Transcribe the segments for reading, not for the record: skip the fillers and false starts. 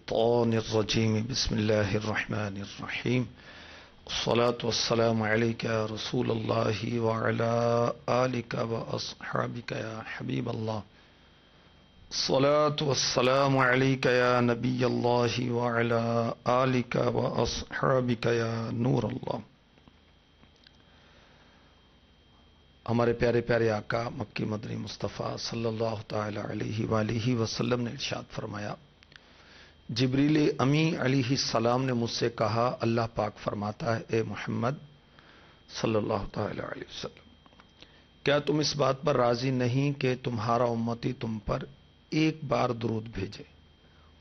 الشيطان الرجيم بسم الله الرحمن الرحيم الصلاة والسلام عليك يا رسول الله وعلى آلك وأصحابك يا حبيب الله الصلاة والسلام عليك يا نبي الله وعلى آلك وأصحابك يا نور الله۔ ہمارے پیارے پیارے آقا مکی مدنی مصطفیٰ صلی اللہ تعالی علیہ وآلہ وسلم نے ارشاد فرمایا، جبریل امی علیہ السلام نے مجھ سے کہا، اللہ پاک فرماتا ہے، اے محمد صلی اللہ تعالی علیہ وسلم، کیا تم اس بات پر راضی نہیں کہ تمہارا امتی تم پر ایک بار درود بھیجے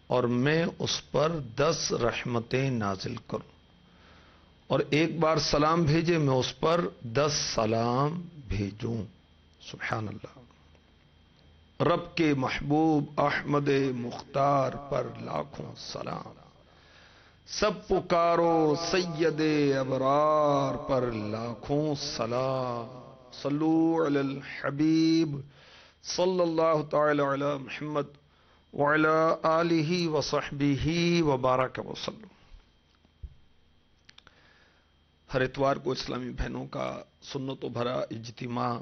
اور میں اس پر 10 رحمتیں نازل کروں، اور ایک بار سلام بھیجے میں اس پر 10 سلام بھیجوں؟ سبحان اللہ۔ رب کے محبوب احمد مختار پر لاکھوں سلام، سب پکارو سید ابرار پر لاکھوں سلام، صلو علی الحبیب صلی اللہ تعالی علی محمد وعلی آلہ وصحبہ وبارک وسلم۔ ہر اتوار کو اسلامی بہنوں کا سنتوں بھرا اجتماع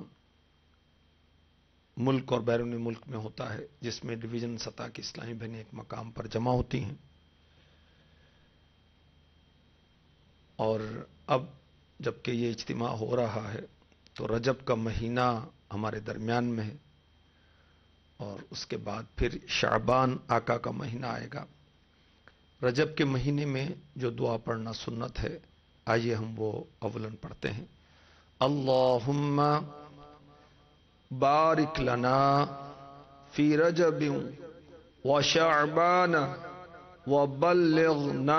ملک اور بیرون ملک میں ہوتا ہے، جس میں ڈویژن سطح کی اسلامی بہنیں ایک مقام پر جمع ہوتی ہیں، اور اب جبکہ یہ اجتماع ہو رہا ہے تو رجب کا مہینہ ہمارے درمیان میں ہے، اور اس کے بعد پھر شعبان آقا کا مہینہ آئے گا۔ رجب کے مہینے میں جو دعا پڑھنا سنت ہے، آئیے ہم وہ اولاً پڑھتے ہیں۔ اللہم بارک لنا فی رجب و شعبان و بلغنا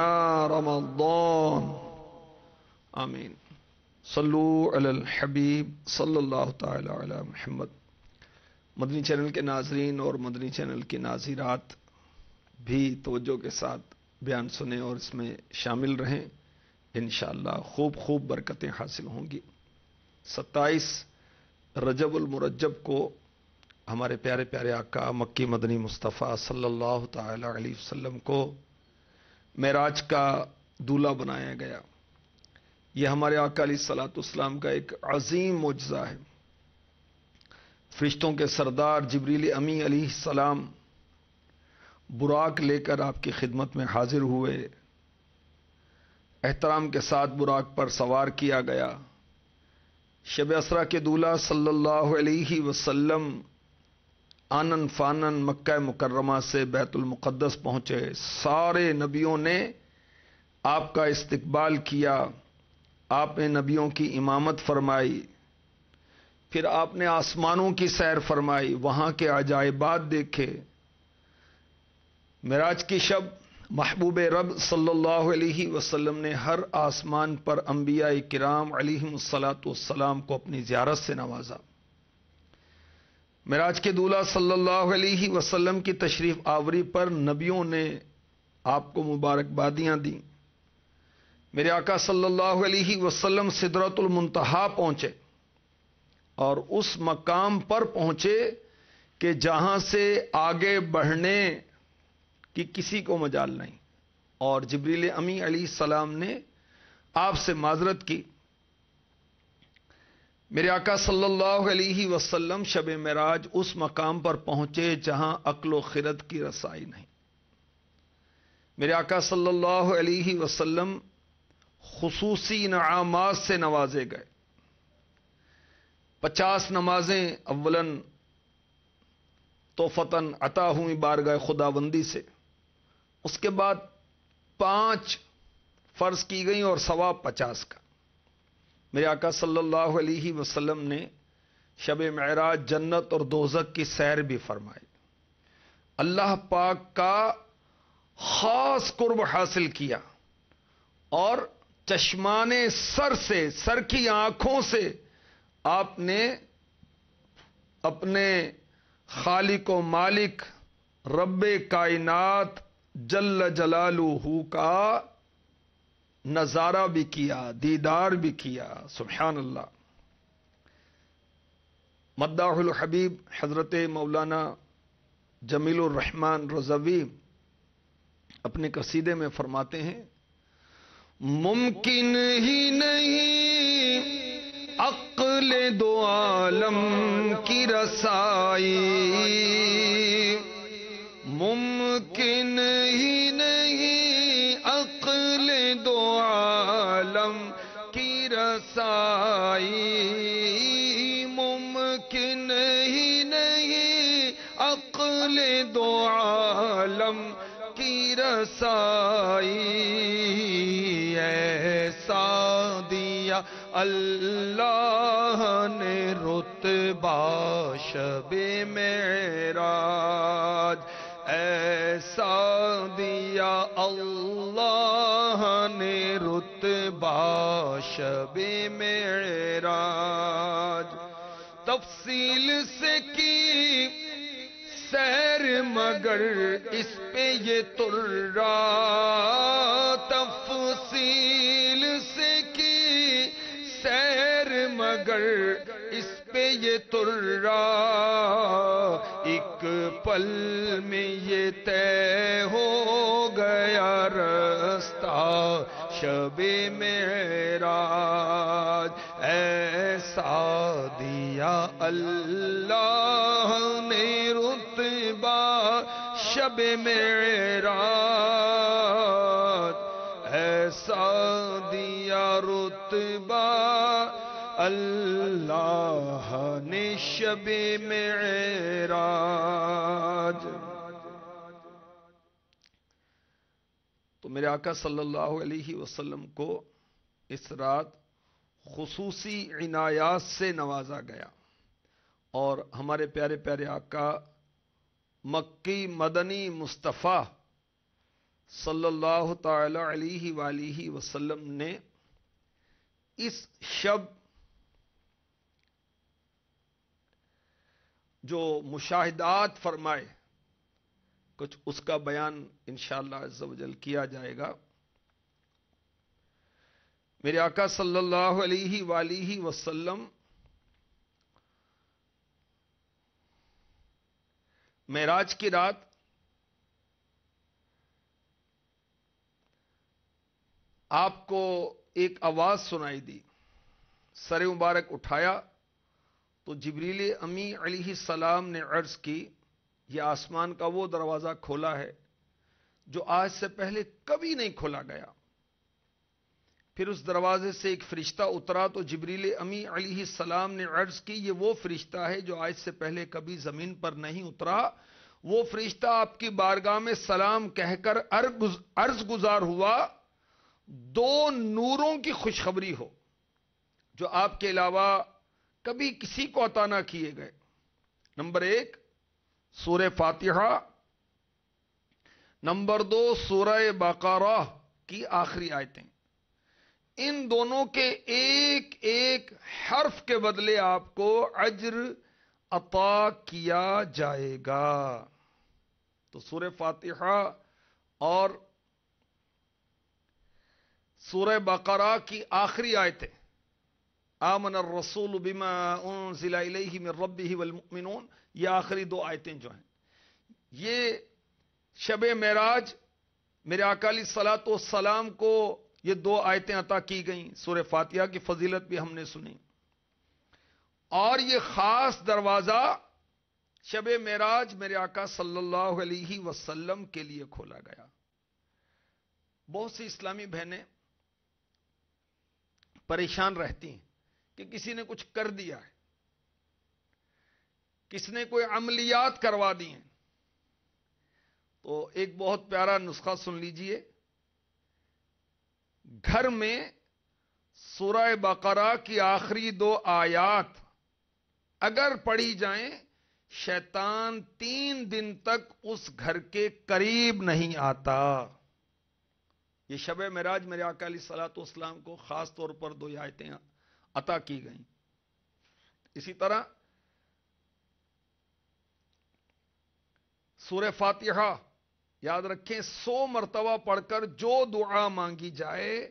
رمضان، آمین۔ صلو علی الحبیب صلی اللہ تعالی علی محمد۔ مدنی چینل کے ناظرین اور مدنی چینل کی ناظرات بھی توجہ کے ساتھ بیان سنیں اور اس میں شامل رہیں، انشاءاللہ خوب برکتیں حاصل ہوں گی۔ 27 رجب المرجب کو ہمارے پیارے پیارے آقا مکی مدنی مصطفیٰ صلی اللہ تعالی علیہ وسلم کو معراج کا دولہا بنایا گیا۔ یہ ہمارے آقا علیہ الصلوۃ والسلام کا ایک عظیم معجزہ ہے۔ فرشتوں کے سردار جبریل امی علیہ السلام براق لے کر آپ کی خدمت میں حاضر ہوئے، احترام کے ساتھ براق پر سوار کیا گیا۔ شب اسرا کے دولہا صلی اللہ علیہ وسلم آنن فانن مکہ مکرمہ سے بیت المقدس پہنچے۔ سارے نبیوں نے آپ کا استقبال کیا، آپ نے نبیوں کی امامت فرمائی، پھر آپ نے آسمانوں کی سیر فرمائی، وہاں کے عجائبات دیکھے۔ معراج کی شب محبوب رب صلی اللہ علیہ وسلم نے ہر آسمان پر انبیاء کرام علیہم الصلاۃ والسلام کو اپنی زیارت سے نوازا۔ معراج کے دولہا صلی اللہ علیہ وسلم کی تشریف آوری پر نبیوں نے آپ کو مبارکبادیاں دیں۔ میرے آقا صلی اللہ علیہ وسلم سدرۃ المنتہا پہنچے اور اس مقام پر پہنچے کہ جہاں سے آگے بڑھنے کہ کسی کو مجال نہیں، اور جبریل امی علیہ السلام نے آپ سے معذرت کی۔ میرے آقا صلی اللہ علیہ وسلم شب معراج اس مقام پر پہنچے جہاں عقل و خرد کی رسائی نہیں۔ میرے آقا صلی اللہ علیہ وسلم خصوصی انعامات سے نوازے گئے۔ 50 نمازیں اولاً توفتاً عطا ہوئی بارگاہ خداوندی سے، اس کے بعد 5 فرض کی گئیں اور ثواب 50 کا۔ میرے آقا صلی اللہ علیہ وسلم نے شب معراج جنت اور دوزخ کی سیر بھی فرمائی، اللہ پاک کا خاص قرب حاصل کیا، اور چشمان سر سے، سر کی آنکھوں سے آپ نے اپنے خالق و مالک رب کائنات جل جلالہ کا نظارہ بھی کیا، دیدار بھی کیا۔ سبحان اللہ۔ مداح الحبیب حضرت مولانا جمیل الرحمن رضوی اپنے قصیدے میں فرماتے ہیں، ممکن ہی نہیں عقل دو عالم کی رسائی، ممکن ہی نہیں عقل دو عالم کی رسائی، ممکن ہی نہیں عقل دو عالم کی رسائی، ایسا دیا اللہ نے رتبہ شب معراج، ایسا دیا اللہ نے رتبہ شب معراج، تفصیل سے کی سیر مگر اس پہ یہ ترا، تفصیل سے کی سیر مگر اس پہ یہ ترا، ایک پل میں یہ طے ہو گیا رستہ شب معراج، ایسا دیا اللہ نے رتبہ شب معراج، ایسا دیا رتبہ اللہ نے شب معراج۔ تو میرے آقا صلی اللہ علیہ وسلم کو اس رات خصوصی عنایات سے نوازا گیا، اور ہمارے پیارے پیارے آقا مکی مدنی مصطفیٰ صلی اللہ تعالی علیہ وآلہ وسلم نے اس شب جو مشاہدات فرمائے، کچھ اس کا بیان انشاءاللہ عز و جل کیا جائے گا۔ میرے آقا صلی اللہ علیہ وآلہ وسلم معراج کی رات آپ کو ایک آواز سنائی دی، سر مبارک اٹھایا تو جبریل امی علیہ السلام نے عرض کی، یہ آسمان کا وہ دروازہ کھولا ہے جو آج سے پہلے کبھی نہیں کھولا گیا۔ پھر اس دروازے سے ایک فرشتہ اترا تو جبریل امی علیہ السلام نے عرض کی، یہ وہ فرشتہ ہے جو آج سے پہلے کبھی زمین پر نہیں اترا، وہ فرشتہ آپ کی بارگاہ میں سلام کہہ کر عرض گزار ہوا، دو نوروں کی خوشخبری ہو جو آپ کے علاوہ کبھی کسی کو عطا نہ کیے گئے۔ نمبر 1 سورہ فاتحہ، نمبر 2 سورہ بقرہ کی آخری آیتیں، ان دونوں کے ایک ایک حرف کے بدلے آپ کو اجر عطا کیا جائے گا۔ تو سورہ فاتحہ اور سورہ بقرہ کی آخری آیتیں، آمن الرسول بما انزل الیہ من ربہ والمؤمنون، یہ آخری 2 آیتیں جو ہیں، یہ شب معراج میرے آقا علیہ الصلوۃ والسلام کو یہ 2 آیتیں عطا کی گئیں۔ سورہ فاتحہ کی فضیلت بھی ہم نے سنی، اور یہ خاص دروازہ شب معراج میرے آقا صلی اللہ علیہ وسلم کے لیے کھولا گیا۔ بہت سی اسلامی بہنیں پریشان رہتی ہیں کہ کسی نے کچھ کر دیا ہے، کس نے کوئی عملیات کروا دی ہیں۔ تو ایک بہت پیارا نسخہ سن لیجئے، گھر میں سورہ بقرہ کی آخری 2 آیات اگر پڑھی جائیں، شیطان 3 دن تک اس گھر کے قریب نہیں آتا۔ یہ شب معراج میرے آقا علیہ الصلوۃ والسلام کو خاص طور پر 2 آیتیں عطا کی گئیں۔ اسی طرح سورہ فاتحہ یاد رکھیں، 100 مرتبہ پڑھ کر جو دعا مانگی جائے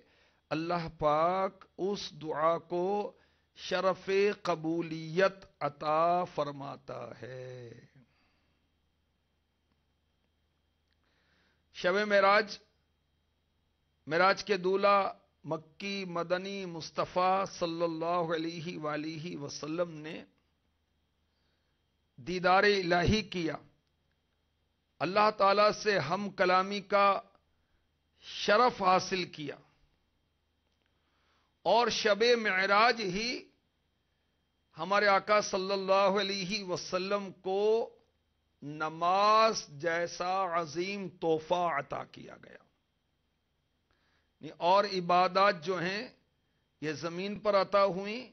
اللہ پاک اس دعا کو شرف قبولیت عطا فرماتا ہے۔ شب معراج، معراج کے دولہ مکی مدنی مصطفیٰ صلی اللہ علیہ وآلہ وسلم نے دیدار الہی کیا، اللہ تعالی سے ہم کلامی کا شرف حاصل کیا، اور شب معراج ہی ہمارے آقا صلی اللہ علیہ وسلم کو نماز جیسا عظیم تحفہ عطا کیا گیا۔ اور عبادات جو ہیں یہ زمین پر عطا ہوئیں،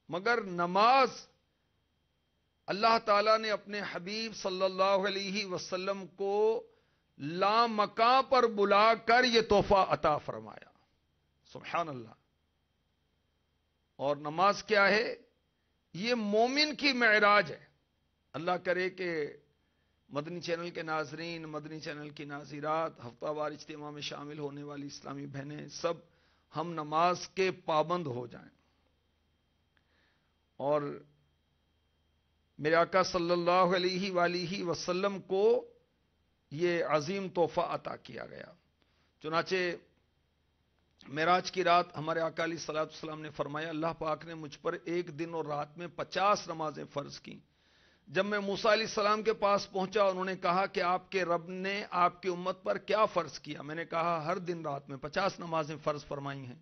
مگر نماز اللہ تعالیٰ نے اپنے حبیب صلی اللہ علیہ وسلم کو لامکاں پر بلا کر یہ تحفہ عطا فرمایا۔ سبحان اللہ۔ اور نماز کیا ہے؟ یہ مومن کی معراج ہے۔ اللہ کرے کہ مدنی چینل کے ناظرین، مدنی چینل کی ناظرات، ہفتہ وار اجتماع میں شامل ہونے والی اسلامی بہنیں سب ہم نماز کے پابند ہو جائیں، اور میرے آقا صلی اللہ علیہ وآلہ وسلم کو یہ عظیم تحفہ عطا کیا گیا۔ چنانچہ معراج کی رات ہمارے آقا علیہ الصلوۃ والسلام نے فرمایا، اللہ پاک نے مجھ پر ایک دن اور رات میں 50 نمازیں فرض کی۔ جب میں موسیٰ علیہ السلام کے پاس پہنچا، انہوں نے کہا کہ آپ کے رب نے آپ کی امت پر کیا فرض کیا؟ میں نے کہا ہر دن رات میں 50 نمازیں فرض فرمائی ہیں۔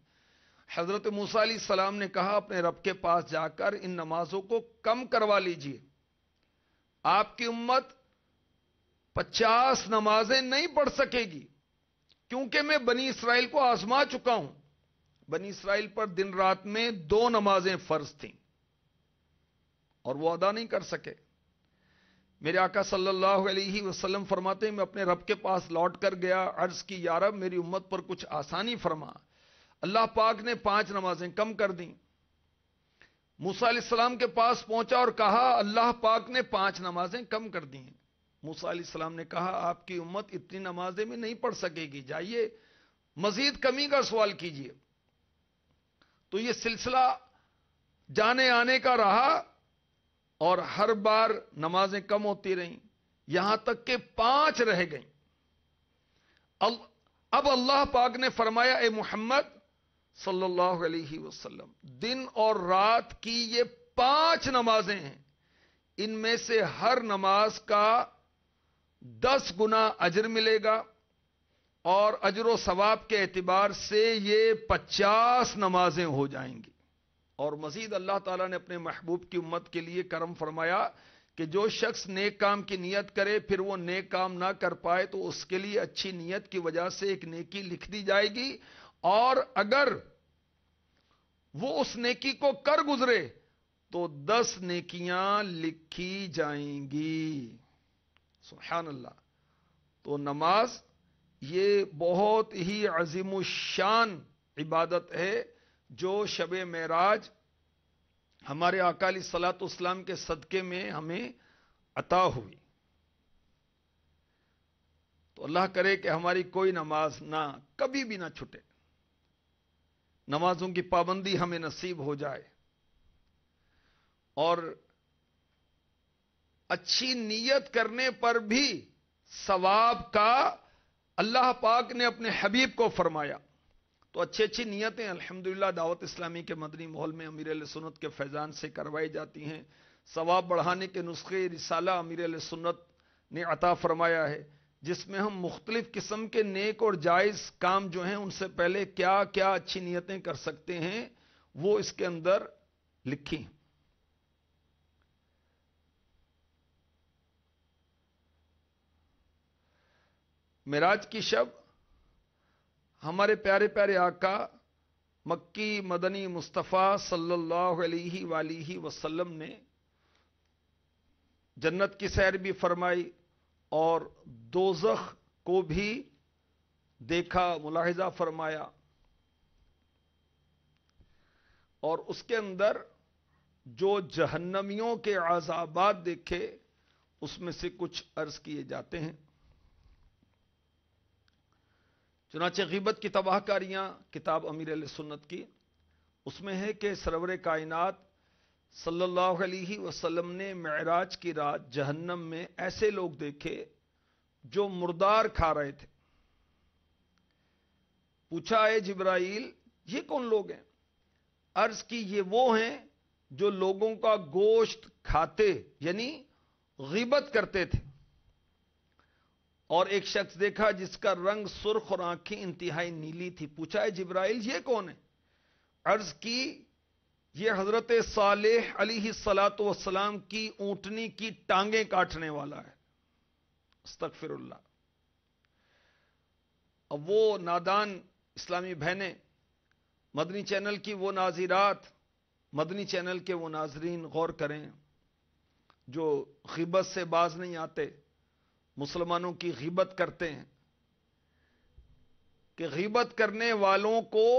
حضرت موسیٰ علیہ السلام نے کہا اپنے رب کے پاس جا کر ان نمازوں کو کم کروا لیجئے، آپ کی امت 50 نمازیں نہیں پڑھ سکے گی، کیونکہ میں بنی اسرائیل کو آزما چکا ہوں۔ بنی اسرائیل پر دن رات میں 2 نمازیں فرض تھیں اور وہ ادا نہیں کر سکے۔ میرے آقا صلی اللہ علیہ وسلم فرماتے ہیں میں اپنے رب کے پاس لوٹ کر گیا، عرض کی یا رب میری امت پر کچھ آسانی فرما۔ اللہ پاک نے 5 نمازیں کم کر دیں۔ موسیٰ علیہ السلام کے پاس پہنچا اور کہا اللہ پاک نے 5 نمازیں کم کر دی ہیں۔ موسیٰ علیہ السلام نے کہا آپ کی امت اتنی نمازیں بھی نہیں پڑھ سکے گی، جائیے مزید کمی کا سوال کیجیے۔ تو یہ سلسلہ جانے آنے کا رہا اور ہر بار نمازیں کم ہوتی رہیں، یہاں تک کہ 5 رہ گئیں۔ اب اللہ پاک نے فرمایا اے محمد صلی اللہ علیہ وسلم، دن اور رات کی یہ 5 نمازیں ہیں، ان میں سے ہر نماز کا 10 گنا اجر ملے گا، اور اجر و ثواب کے اعتبار سے یہ 50 نمازیں ہو جائیں گی۔ اور مزید اللہ تعالیٰ نے اپنے محبوب کی امت کے لیے کرم فرمایا کہ جو شخص نیک کام کی نیت کرے پھر وہ نیک کام نہ کر پائے تو اس کے لیے اچھی نیت کی وجہ سے ایک نیکی لکھ دی جائے گی، اور اگر وہ اس نیکی کو کر گزرے تو 10 نیکیاں لکھی جائیں گی۔ سبحان اللہ۔ تو نماز یہ بہت ہی عظیم الشان عبادت ہے جو شب معراج ہمارے آقا علیہ الصلوۃ والسلام کے صدقے میں ہمیں عطا ہوئی۔ تو اللہ کرے کہ ہماری کوئی نماز نہ کبھی بھی نہ چھٹے، نمازوں کی پابندی ہمیں نصیب ہو جائے، اور اچھی نیت کرنے پر بھی ثواب کا اللہ پاک نے اپنے حبیب کو فرمایا۔ تو اچھی نیتیں الحمدللہ دعوت اسلامی کے مدنی ماحول میں امیر اہل سنت کے فیضان سے کروائی جاتی ہیں۔ ثواب بڑھانے کے نسخے رسالہ امیر اہل سنت نے عطا فرمایا ہے، جس میں ہم مختلف قسم کے نیک اور جائز کام جو ہیں ان سے پہلے کیا کیا اچھی نیتیں کر سکتے ہیں وہ اس کے اندر لکھی ہیں۔ معراج کی شب ہمارے پیارے پیارے آقا مکی مدنی مصطفیٰ صلی اللہ علیہ وآلہ وسلم نے جنت کی سیر بھی فرمائی اور دوزخ کو بھی دیکھا، ملاحظہ فرمایا، اور اس کے اندر جو جہنمیوں کے عذابات دیکھے اس میں سے کچھ عرض کیے جاتے ہیں۔ چنانچہ غیبت کی تباہ کاریاں کتاب امیر اہل سنت کی، اس میں ہے کہ سرور کائنات صلی اللہ علیہ وسلم نے معراج کی رات جہنم میں ایسے لوگ دیکھے جو مردار کھا رہے تھے، پوچھا اے جبرائیل یہ کون لوگ ہیں؟ عرض کی یہ وہ ہیں جو لوگوں کا گوشت کھاتے یعنی غیبت کرتے تھے، اور ایک شخص دیکھا جس کا رنگ سرخ اور آنکھیں انتہائی نیلی تھی۔ پوچھا ہے جبرائیل یہ کون ہے؟ عرض کی یہ حضرت صالح علیہ الصلاۃ والسلام کی اونٹنی کی ٹانگیں کاٹنے والا ہے۔ استغفر اللہ۔ اب وہ نادان اسلامی بہنیں، مدنی چینل کی وہ ناظرات، مدنی چینل کے وہ ناظرین غور کریں جو غیبت سے باز نہیں آتے، مسلمانوں کی غیبت کرتے ہیں، کہ غیبت کرنے والوں کو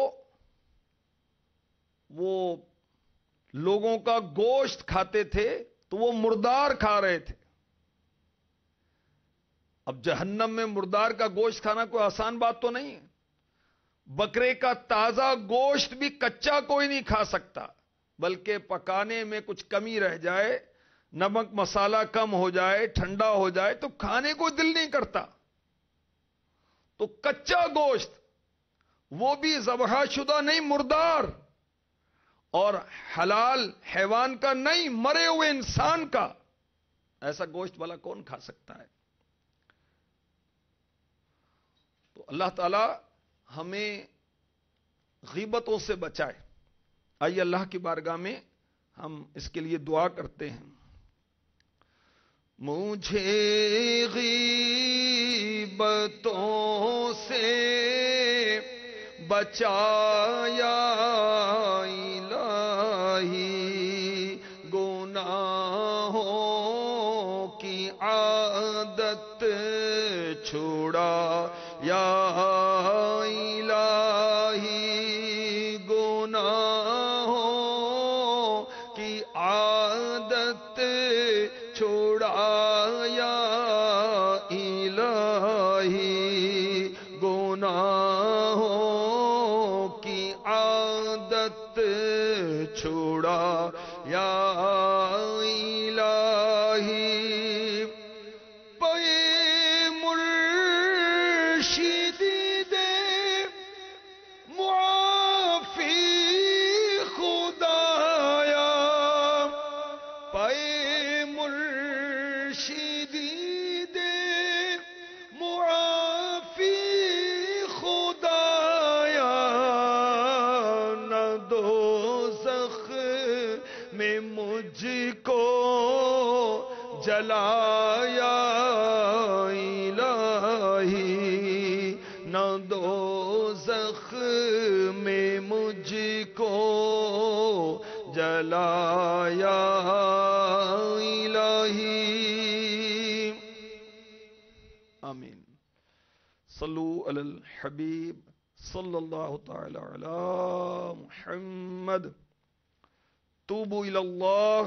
وہ لوگوں کا گوشت کھاتے تھے تو وہ مردار کھا رہے تھے۔ اب جہنم میں مردار کا گوشت کھانا کوئی آسان بات تو نہیں ہے۔ بکرے کا تازہ گوشت بھی کچا کوئی نہیں کھا سکتا، بلکہ پکانے میں کچھ کمی رہ جائے، نمک مسالہ کم ہو جائے، ٹھنڈا ہو جائے تو کھانے کو دل نہیں کرتا۔ تو کچا گوشت، وہ بھی ذبح شدہ نہیں، مردار، اور حلال حیوان کا نہیں، مرے ہوئے انسان کا، ایسا گوشت والا کون کھا سکتا ہے؟ تو اللہ تعالی ہمیں غیبتوں سے بچائے۔ آئیے اللہ کی بارگاہ میں ہم اس کے لیے دعا کرتے ہیں۔ مجھے غیبتوں سے بچایا الہی، گناہوں کی عادت چھوڑا یا الہی، گناہوں کی عادت چھوڑا یا الہی، گناہوں کی عادت چھوڑا یا الہی۔ جلایا الہی، نہ دوزخ میں مجھ کو جلایا الہی۔ آمین۔ صلو علی الحبیب صلی اللہ تعالی علی محمد۔ توبوا الی اللہ،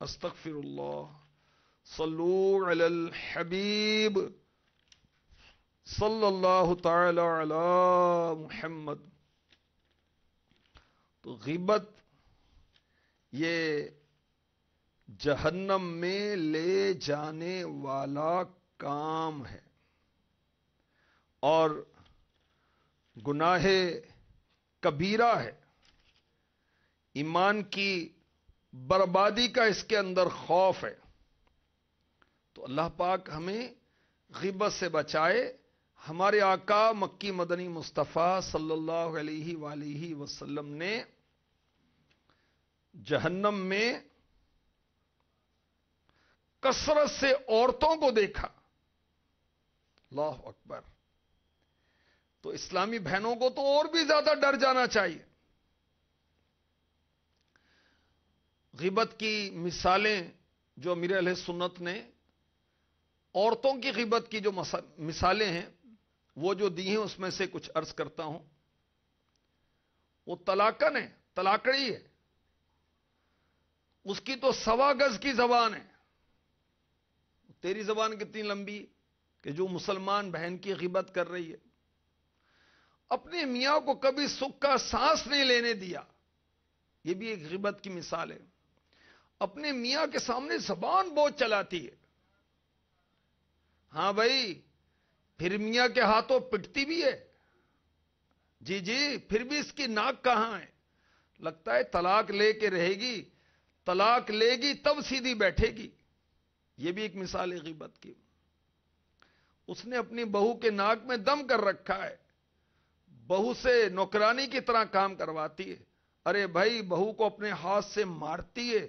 استغفر اللہ۔ صلو علی الحبیب صلی اللہ تعالی علی محمد۔ تو غیبت یہ جہنم میں لے جانے والا کام ہے، اور گناہ کبیرہ ہے، ایمان کی بربادی کا اس کے اندر خوف ہے۔ تو اللہ پاک ہمیں غیبت سے بچائے۔ ہمارے آقا مکی مدنی مصطفیٰ صلی اللہ علیہ وآلہ وسلم نے جہنم میں کثرت سے عورتوں کو دیکھا۔ اللہ اکبر۔ تو اسلامی بہنوں کو تو اور بھی زیادہ ڈر جانا چاہیے۔ غیبت کی مثالیں جو امیر اہل سنت نے عورتوں کی غیبت کی جو مثالیں ہیں وہ جو دی ہیں، اس میں سے کچھ عرض کرتا ہوں۔ وہ طلاقن ہے، طلاقڑی ہے، اس کی تو 1.25 گز کی زبان ہے۔ تیری زبان کتنی لمبی کہ جو مسلمان بہن کی غیبت کر رہی ہے، اپنے میاں کو کبھی سکھ کا سانس نہیں لینے دیا، یہ بھی ایک غیبت کی مثال ہے۔ اپنے میاں کے سامنے زبان بہت چلاتی ہے، ہاں بھائی، پھر میاں کے ہاتھوں پٹتی بھی ہے، جی جی، پھر بھی اس کی ناک کہاں ہے؟ لگتا ہے طلاق لے کے رہے گی، طلاق لے گی تب سیدھی بیٹھے گی۔ یہ بھی ایک مثال ہے غیبت کی۔ اس نے اپنی بہو کے ناک میں دم کر رکھا ہے، بہو سے نوکرانی کی طرح کام کرواتی ہے۔ ارے بھائی، بہو کو اپنے ہاتھ سے مارتی ہے،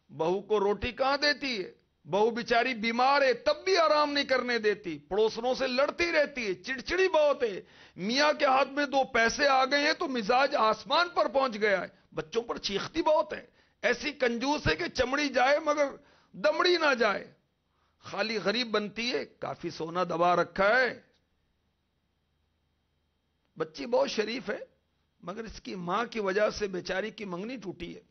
بہو کو روٹی کہاں دیتی ہے؟ بہو بیچاری بیمار ہے تب بھی آرام نہیں کرنے دیتی، پڑوسنوں سے لڑتی رہتی ہے، چڑچڑی بہت ہے۔ میاں کے ہاتھ میں دو پیسے آ گئے ہیں تو مزاج آسمان پر پہنچ گیا ہے، بچوں پر چیختی بہت ہے، ایسی کنجوس ہے کہ چمڑی جائے مگر دمڑی نہ جائے، خالی غریب بنتی ہے، کافی سونا دبا رکھا ہے۔ بچی بہت شریف ہے مگر اس کی ماں کی وجہ سے بیچاری کی منگنی ٹوٹی ہے،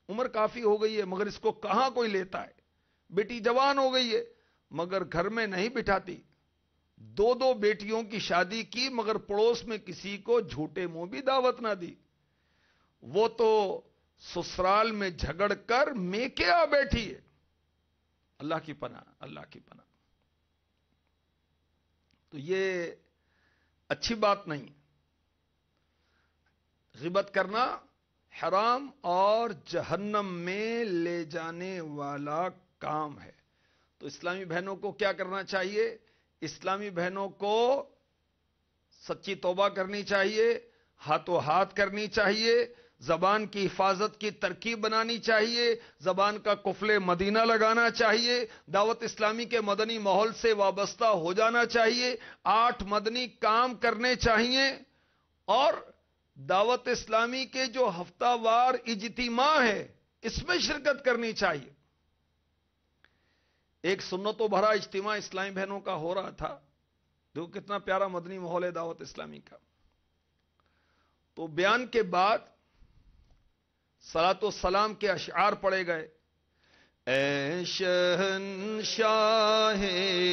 عمر کافی ہو گئی ہے مگر اس کو کہاں کوئی لیتا ہے، بیٹی جوان ہو گئی ہے مگر گھر میں نہیں بٹھاتی، دو دو بیٹیوں کی شادی کی مگر پڑوس میں کسی کو جھوٹے منہ بھی دعوت نہ دی، وہ تو سسرال میں جھگڑ کر میکے آ بیٹھی ہے۔ اللہ کی پناہ، اللہ کی پناہ۔ تو یہ اچھی بات نہیں، غیبت کرنا حرام اور جہنم میں لے جانے والا کام ہے۔ تو اسلامی بہنوں کو کیا کرنا چاہیے؟ اسلامی بہنوں کو سچی توبہ کرنی چاہیے، ہاتھوں ہاتھ کرنی چاہیے، زبان کی حفاظت کی ترکیب بنانی چاہیے، زبان کا قفل مدینہ لگانا چاہیے، دعوت اسلامی کے مدنی ماحول سے وابستہ ہو جانا چاہیے، 8 مدنی کام کرنے چاہیے، اور دعوت اسلامی کے جو ہفتہ وار اجتماع ہے اس میں شرکت کرنی چاہیے۔ ایک سنتوں بھرا اجتماع اسلامی بہنوں کا ہو رہا تھا، دیکھو کتنا پیارا مدنی ماحول ہے دعوت اسلامی کا۔ تو بیان کے بعد صلاۃ و سلام کے اشعار پڑھے گئے، اے شہنشاہ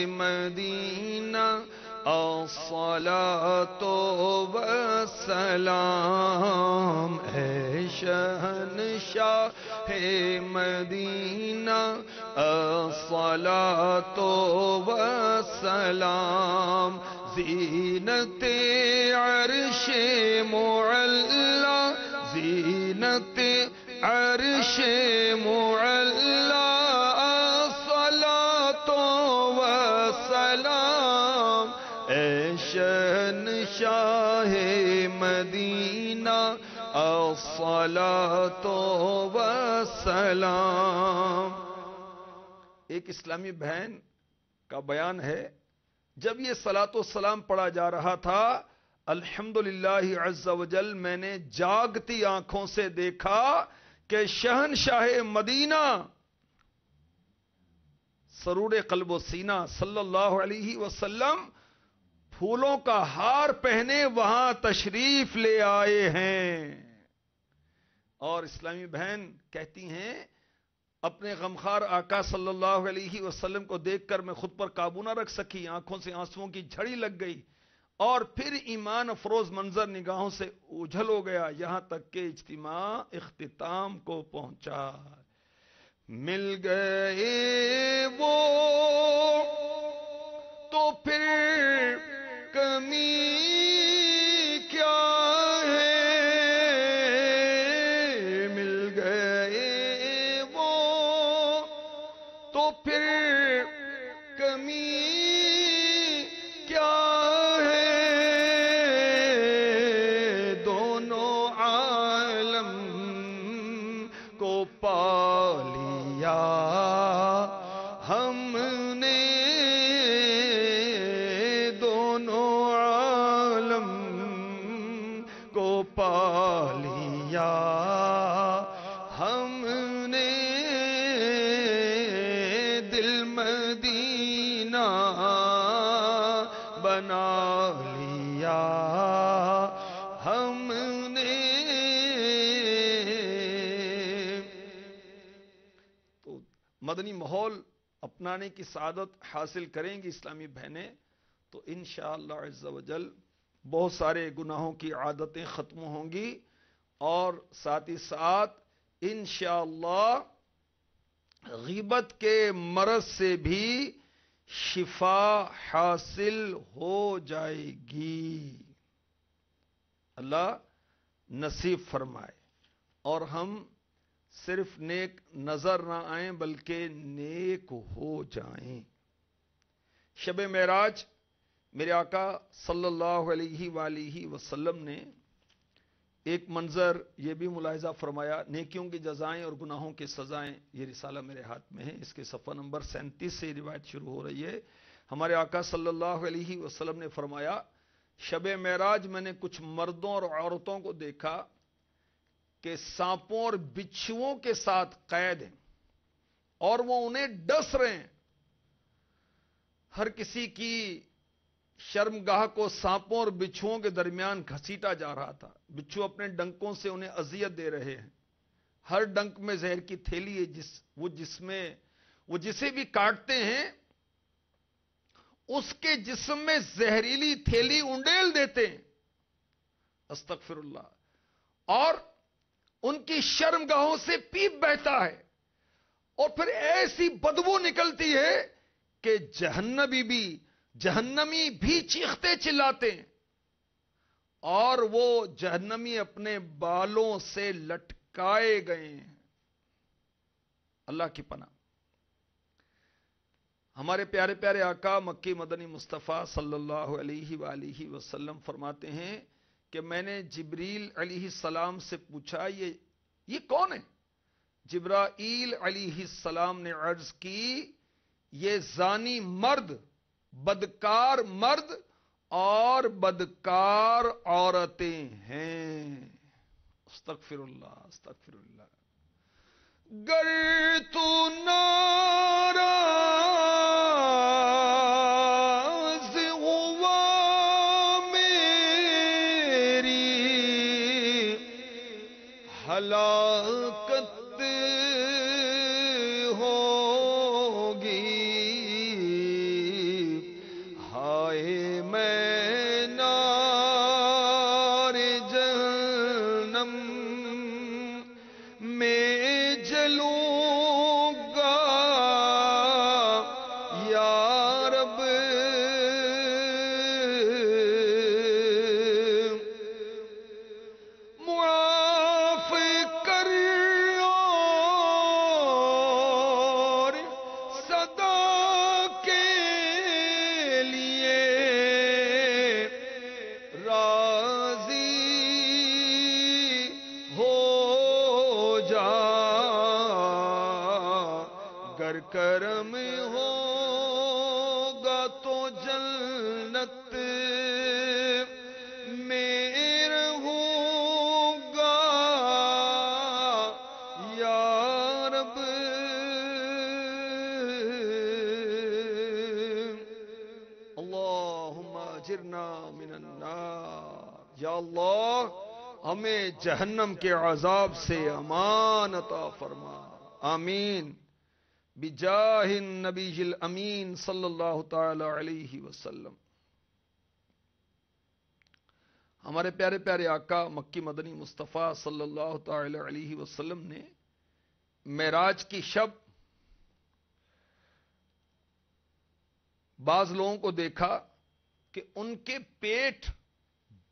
مدینہ الصلاۃ والسلام، اے شہنشاہ مدینہ الصلاۃ والسلام، زینت عرش معلا، زینت عرش معلا، الصلاۃ والسلام، اے شہنشاہ مدینہ الصلاۃ والسلام۔ ایک اسلامی بہن کا بیان ہے، جب یہ صلاۃ و سلام پڑھا جا رہا تھا، الحمدللہ عز وجل میں نے جاگتی آنکھوں سے دیکھا کہ شہنشاہ مدینہ سرور قلب و سینہ صلی اللہ علیہ وسلم پھولوں کا ہار پہنے وہاں تشریف لے آئے ہیں۔ اور اسلامی بہن کہتی ہیں، اپنے غمخوار آقا صلی اللہ علیہ وسلم کو دیکھ کر میں خود پر قابو نہ رکھ سکی، آنکھوں سے آنسوؤں کی جھڑی لگ گئی، اور پھر ایمان افروز منظر نگاہوں سے اوجھل ہو گیا، یہاں تک کہ اجتماع اختتام کو پہنچا۔ مل گئے وہ تو پھر کمی کیا ہے، مل گئے وہ تو پھر کمی کیا ہے، دونوں عالم کو پا لیا ہم نے، دونوں عالم کو پا لیا ہم نے، دل مدینہ بنا لیا ہم نے۔ تو مدنی ماحول اپنانے کی سعادت حاصل کریں گی اسلامی بہنیں تو انشاءاللہ عز و جل بہت سارے گناہوں کی عادتیں ختم ہوں گی، اور ساتھ ہی ساتھ انشاءاللہ غیبت کے مرض سے بھی شفا حاصل ہو جائے گی۔ اللہ نصیب فرمائے اور ہم صرف نیک نظر نہ آئیں بلکہ نیک ہو جائیں۔ شب معراج میرے آقا صلی اللہ علیہ وآلہ وسلم نے ایک منظر یہ بھی ملاحظہ فرمایا، نیکیوں کی جزائیں اور گناہوں کی سزائیں، یہ رسالہ میرے ہاتھ میں ہے، اس کے صفحہ نمبر 37 سے روایت شروع ہو رہی ہے۔ ہمارے آقا صلی اللہ علیہ وسلم نے فرمایا، شب معراج میں نے کچھ مردوں اور عورتوں کو دیکھا کہ سانپوں اور بچھوؤں کے ساتھ قید ہیں اور وہ انہیں ڈس رہے ہیں۔ ہر کسی کی شرمگاہ کو سانپوں اور بچھوؤں کے درمیان گھسیٹا جا رہا تھا۔ بچھو اپنے ڈنکوں سے انہیں اذیت دے رہے ہیں۔ ہر ڈنک میں زہر کی تھیلی ہے، وہ جسے بھی کاٹتے ہیں اس کے جسم میں زہریلی تھیلی انڈیل دیتے ہیں، استغفر اللہ، اور ان کی شرمگاہوں سے پیپ بہتا ہے اور پھر ایسی بدبو نکلتی ہے کہ جہنمی بھی چیختے چلاتے ہیں اور وہ جہنمی اپنے بالوں سے لٹکائے گئے ہیں۔ اللہ کی پناہ۔ ہمارے پیارے پیارے آقا مکی مدنی مصطفیٰ صلی اللہ علیہ وآلہ وسلم فرماتے ہیں کہ میں نے جبریل علیہ السلام سے پوچھا یہ کون ہے؟ جبرائیل علیہ السلام نے عرض کی، یہ زانی مرد، بدکار مرد اور بدکار عورتیں ہیں۔ استغفر اللہ، استغفر اللہ۔ گر تو ناراض ہوا میری ہلاکت ہوگی، ہائے میں نار جہنم میں جلوں گا یا رب، معاف کر اور صدا کے لیے راضی ہو جا، گر کرم ہوگا تو جنت میں رہوں گا یا رب، اللہم اجرنا من النار، یا اللہ ہمیں جہنم کے عذاب سے امان عطا فرما، آمین، بجاہ النبی الامین صلی اللہ تعالی علیہ وسلم۔ ہمارے پیارے پیارے آقا مکی مدنی مصطفیٰ صلی اللہ تعالی علیہ وسلم نے معراج کی شب بعض لوگوں کو دیکھا کہ ان کے پیٹ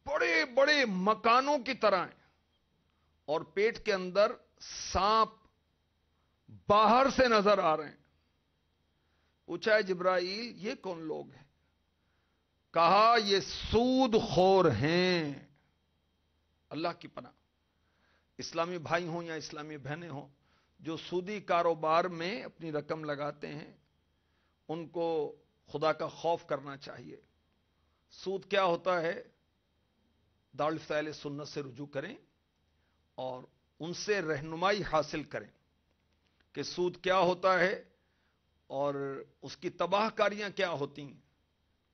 بڑے بڑے مکانوں کی طرح ہیں اور پیٹ کے اندر سانپ باہر سے نظر آ رہے ہیں۔ پوچھا ہے جبرائیل یہ کون لوگ ہیں؟ کہا یہ سود خور ہیں۔ اللہ کی پناہ۔ اسلامی بھائی ہوں یا اسلامی بہنیں ہوں جو سودی کاروبار میں اپنی رقم لگاتے ہیں، ان کو خدا کا خوف کرنا چاہیے۔ سود کیا ہوتا ہے؟ دارالفت اہل سنت سے رجوع کریں اور ان سے رہنمائی حاصل کریں کہ سود کیا ہوتا ہے اور اس کی تباہ کاریاں کیا ہوتی ہیں۔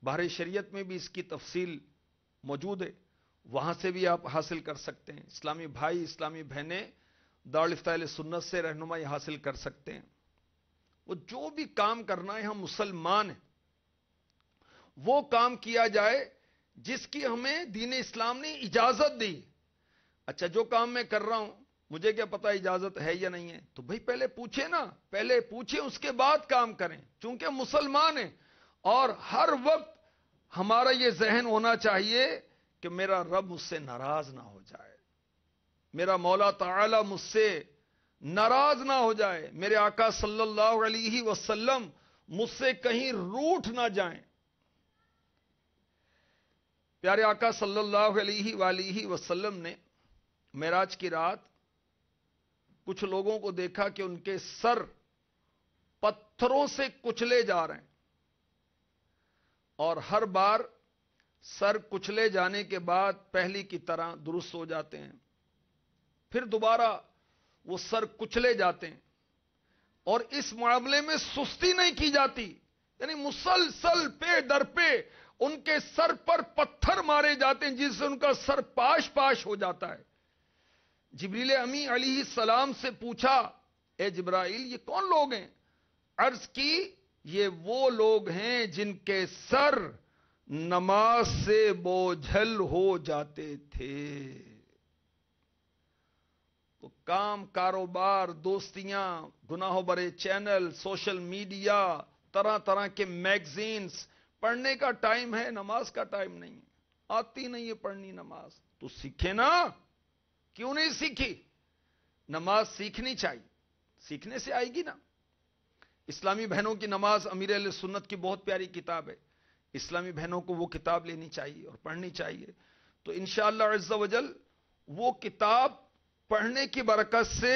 بحر شریعت میں بھی اس کی تفصیل موجود ہے، وہاں سے بھی آپ حاصل کر سکتے ہیں۔ اسلامی بھائی اسلامی بہنیں دارالفت اہل سنت سے رہنمائی حاصل کر سکتے ہیں۔ وہ جو بھی کام کرنا ہے، ہم مسلمان ہیں، وہ کام کیا جائے جس کی ہمیں دین اسلام نے اجازت دی۔ اچھا جو کام میں کر رہا ہوں مجھے کیا پتا اجازت ہے یا نہیں ہے، تو بھائی پہلے پوچھے نا، پہلے پوچھے اس کے بعد کام کریں، چونکہ مسلمان ہیں۔ اور ہر وقت ہمارا یہ ذہن ہونا چاہیے کہ میرا رب مجھ سے ناراض نہ ہو جائے، میرا مولا تعالی مجھ سے ناراض نہ ہو جائے، میرے آقا صلی اللہ علیہ وسلم مجھ سے کہیں روٹھ نہ جائیں۔ پیارے آقا صلی اللہ علیہ وآلہ وسلم نے معراج کی رات کچھ لوگوں کو دیکھا کہ ان کے سر پتھروں سے کچلے جا رہے ہیں، اور ہر بار سر کچلے جانے کے بعد پہلی کی طرح درست ہو جاتے ہیں، پھر دوبارہ وہ سر کچلے جاتے ہیں، اور اس معاملے میں سستی نہیں کی جاتی، یعنی مسلسل پہ در پہ ان کے سر پر پتھر مارے جاتے ہیں جس سے ان کا سر پاش پاش ہو جاتا ہے۔ جبریل امی علیہ السلام سے پوچھا، اے جبرائیل یہ کون لوگ ہیں؟ عرض کی یہ وہ لوگ ہیں جن کے سر نماز سے بوجھل ہو جاتے تھے۔ تو کام، کاروبار، دوستیاں، گناہوں برے چینل، سوشل میڈیا، طرح طرح کے میگزینز، پڑھنے کا ٹائم ہے، نماز کا ٹائم نہیں ہے، آتی نہیں ہے پڑھنی نماز، تو سیکھے نا، کیوں نہیں سیکھی؟ نماز سیکھنی چاہیے، سیکھنے سے آئے گی نا۔ اسلامی بہنوں کی نماز امیر اہل سنت کی بہت پیاری کتاب ہے، اسلامی بہنوں کو وہ کتاب لینی چاہیے اور پڑھنی چاہیے، تو انشاءاللہ عز و جل وہ کتاب پڑھنے کی برکت سے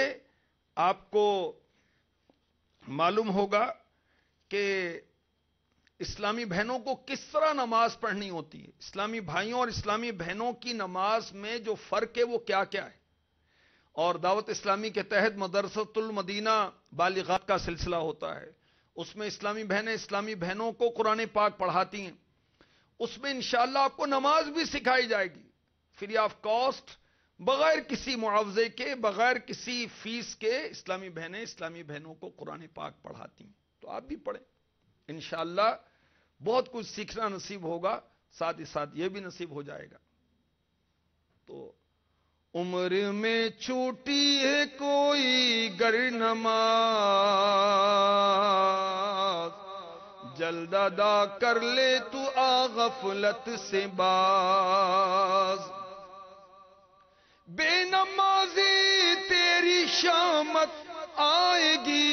آپ کو معلوم ہوگا کہ اسلامی بہنوں کو کس طرح نماز پڑھنی ہوتی ہے، اسلامی بھائیوں اور اسلامی بہنوں کی نماز میں جو فرق ہے وہ کیا کیا ہے۔ اور دعوت اسلامی کے تحت مدرسۃ المدینہ بالغات کا سلسلہ ہوتا ہے، اس میں اسلامی بہنوں کو قرآن پاک پڑھاتی ہیں، اس میں انشاءاللہ آپ کو نماز بھی سکھائی جائے گی، فری آف کاسٹ، بغیر کسی معاوضے کے، بغیر کسی فیس کے اسلامی بہنوں کو قرآن پاک پڑھاتی ہیں، تو آپ بھی پڑھیں، انشاءاللہ بہت کچھ سیکھنا نصیب ہوگا، ساتھ ہی ساتھ یہ بھی نصیب ہو جائے گا۔ تو عمر میں چھوٹی ہے کوئی گر نماز، جلد ادا کر لے تو آ غفلت سے باز، بے نمازی تیری شامت آئے گی،